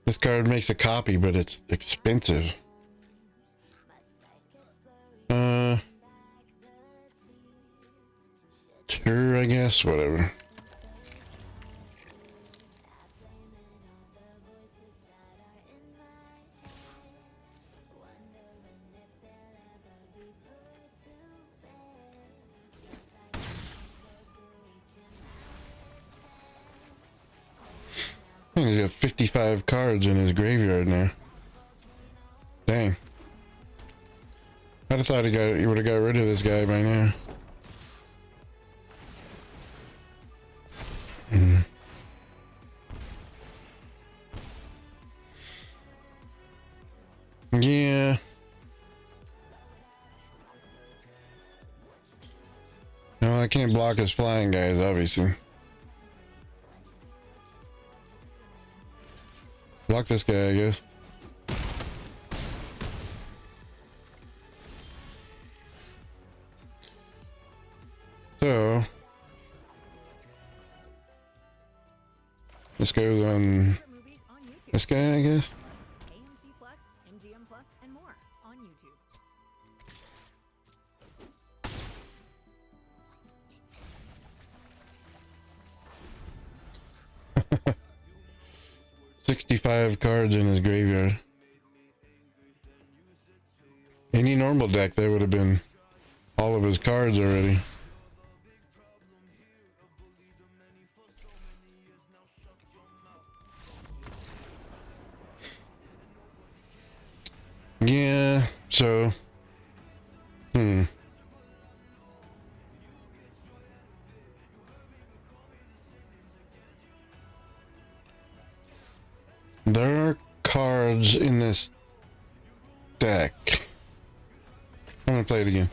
This card makes a copy, but it's expensive. Sure, I guess, whatever. He's got 55 cards in his graveyard now. Dang. I'd have thought he would have got rid of this guy by now. Yeah. No, I can't block his flying guys, obviously. Block this guy, I guess. So this goes on Favorite movies on YouTube. this guy, I guess. AMC Plus, MGM Plus, and more on YouTube. $65 cards in his graveyard. Any normal deck, that would have been all of his cards already. Yeah, so there are cards in this deck. I'm gonna play it again.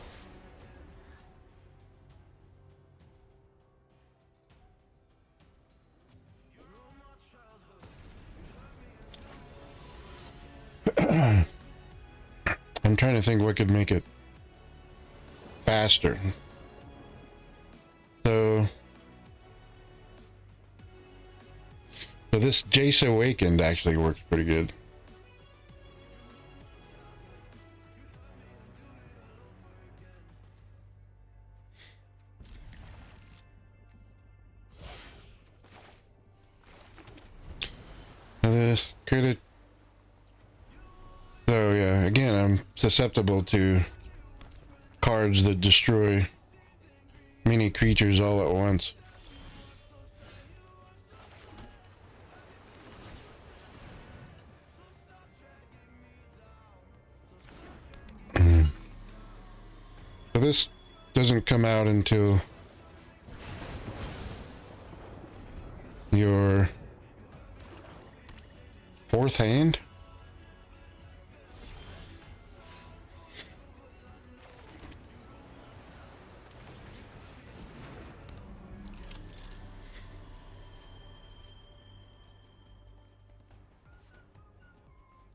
I'm trying to think what could make it faster. So this Jace Awakened actually works pretty good. Now this created. So yeah, again, I'm susceptible to cards that destroy many creatures all at once. So this doesn't come out until your fourth hand.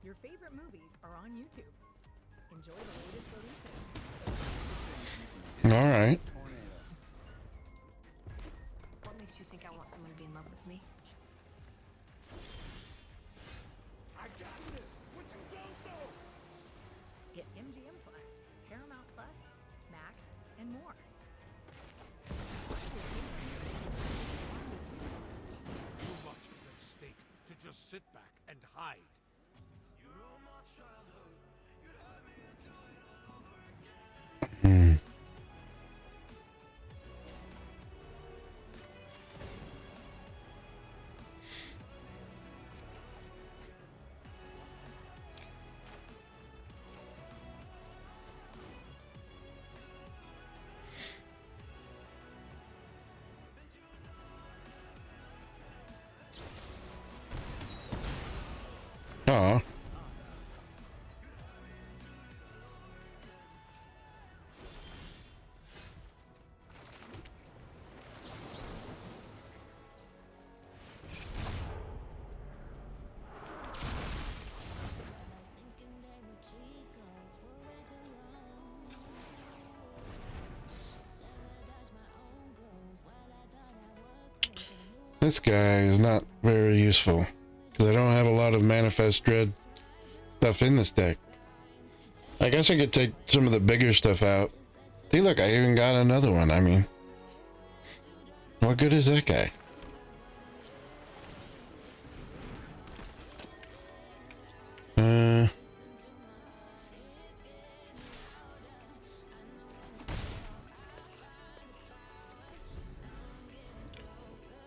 Your favorite movies are on YouTube. Enjoy the latest releases. All right. What makes you think I want someone to be in love with me? Get MGM Plus, Paramount Plus, Max, and more. Too much is at stake to just sit back and hide. Aw. This guy is not very useful because I don't have a lot of Manifest Dread stuff in this deck. I guess I could take some of the bigger stuff out. See, look, I even got another one. I mean, what good is that guy?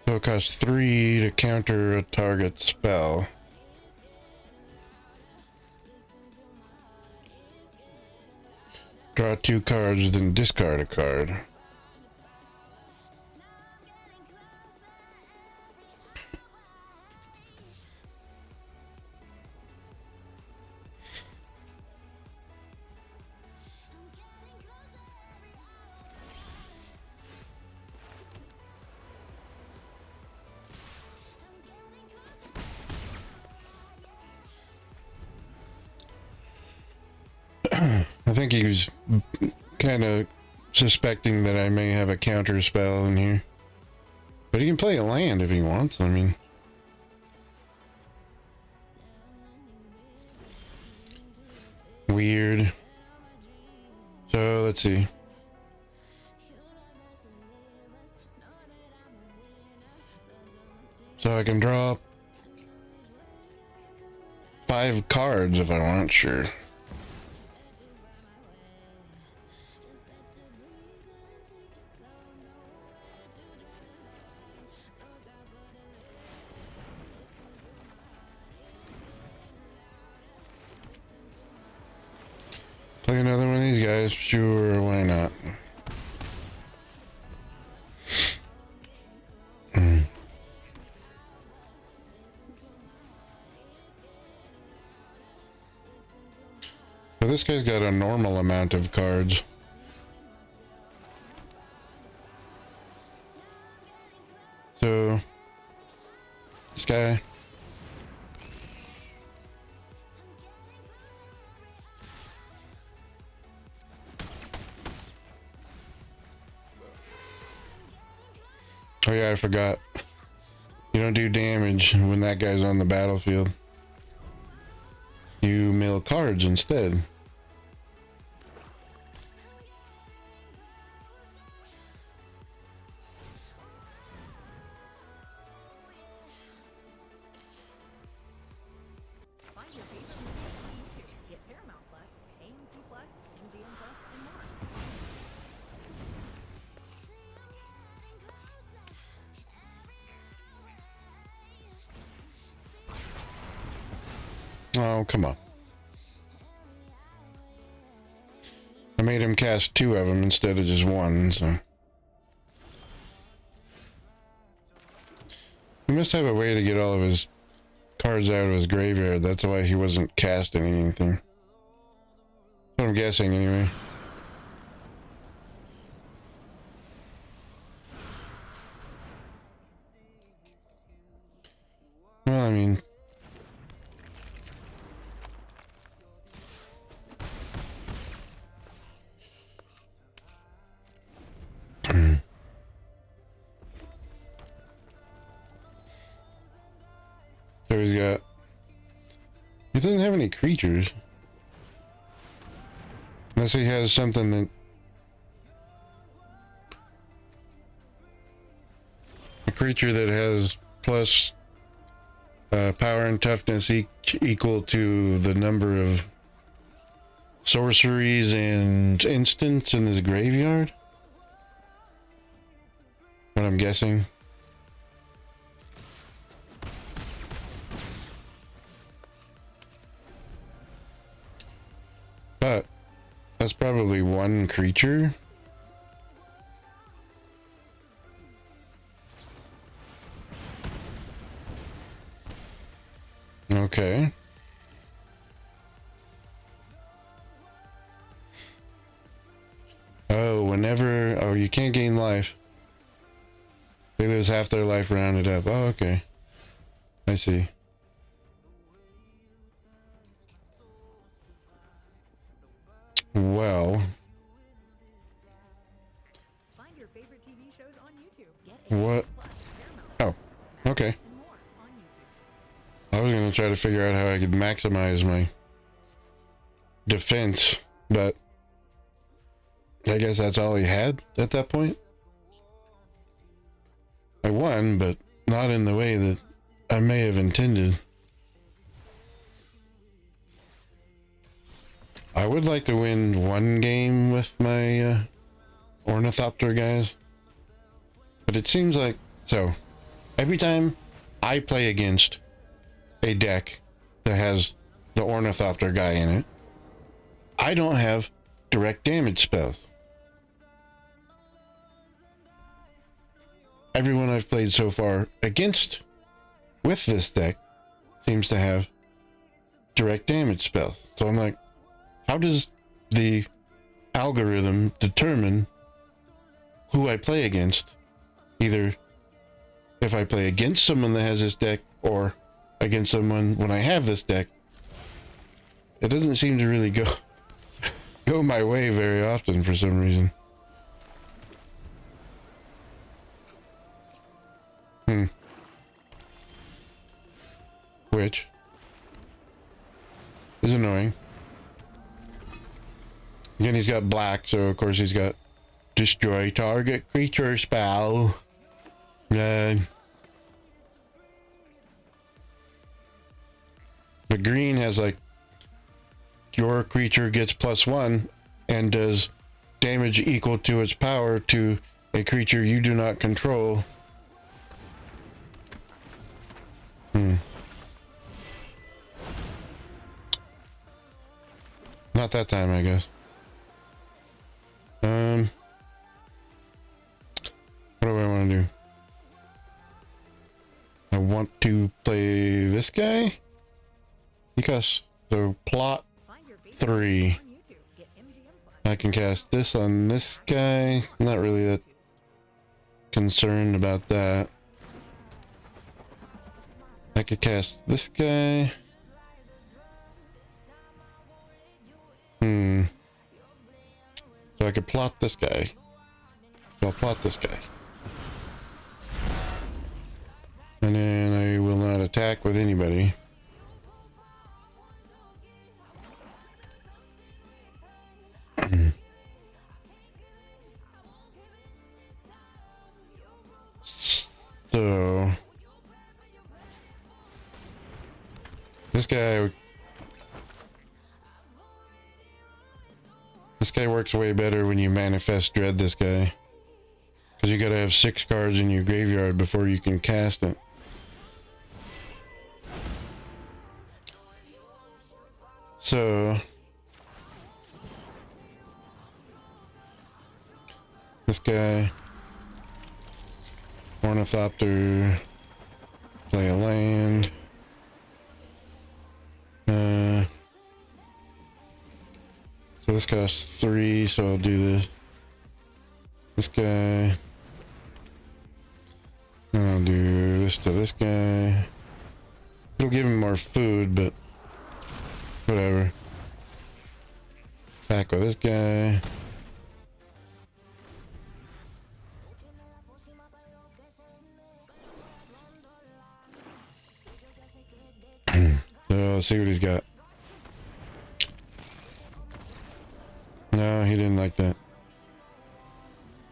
So it costs 3 to counter a target spell. Draw 2 cards, then discard a card. I think he was kind of suspecting that I may have a counter spell in here. But he can play a land if he wants, I mean. Weird. So, let's see. So I can draw 5 cards if I want, sure. Play another one of these guys, sure, why not? So this guy's got a normal amount of cards. So this guy. Oh yeah, I forgot. You don't do damage when that guy's on the battlefield. You mill cards instead. Find your favorite movies on YouTube. Get Paramount Plus, AMC Plus, MGM Plus, and more. Oh, come on. I made him cast 2 of them instead of just 1, so. He must have a way to get all of his cards out of his graveyard. That's why he wasn't casting anything. That's what I'm guessing, anyway. Well, I mean... So he's got... He doesn't have any creatures. Unless he has something that... A creature that has plus power and toughness equal to the number of sorceries and instants in his graveyard. What I'm guessing. But that's probably 1 creature. Okay. Oh, whenever... Oh, you can't gain life. They lose half their life rounded up. Oh, okay. I see. Well... Find your favorite TV shows on YouTube. Get What? AMC Plus, Paramount Oh, okay. and more on YouTube. I was gonna try to figure out how I could maximize my defense, but I guess that's all he had at that point. I won, but not in the way that I may have intended. I would like to win 1 game with my Ornithopter guys, but it seems like... So, every time I play against a deck that has the Ornithopter guy in it, I don't have direct damage spells. Everyone I've played so far against with this deck seems to have direct damage spells. So I'm like, how does the algorithm determine who I play against? Either if I play against someone that has this deck or against someone when I have this deck. It doesn't seem to really go my way very often for some reason. which is annoying. Again, he's got black, so of course he's got destroy target creature spell. The green has like your creature gets +1 and does damage equal to its power to a creature you do not control. Not that time, I guess. What do I want to do? I want to play this guy because so plot Find your favorite 3. on YouTube. Get MGM Plus. I can cast this on this guy. Not really that concerned about that. I could cast this guy. So I could plot this guy. So I'll plot this guy. And then I will not attack with anybody. So this guy works way better when you manifest dread this guy, because you gotta have 6 cards in your graveyard before you can cast it. So this guy, Ornithopter, play a land. So this costs 3, so I'll do this. This guy. And I'll do this to this guy. It'll give him more food, but whatever. Back with this guy. So let's see what he's got. No, he didn't like that.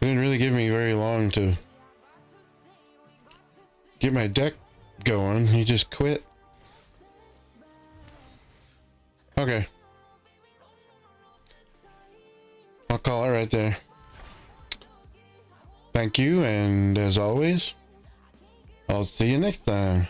He didn't really give me very long to get my deck going. He just quit. Okay. I'll call it right there. Thank you, and as always, I'll see you next time.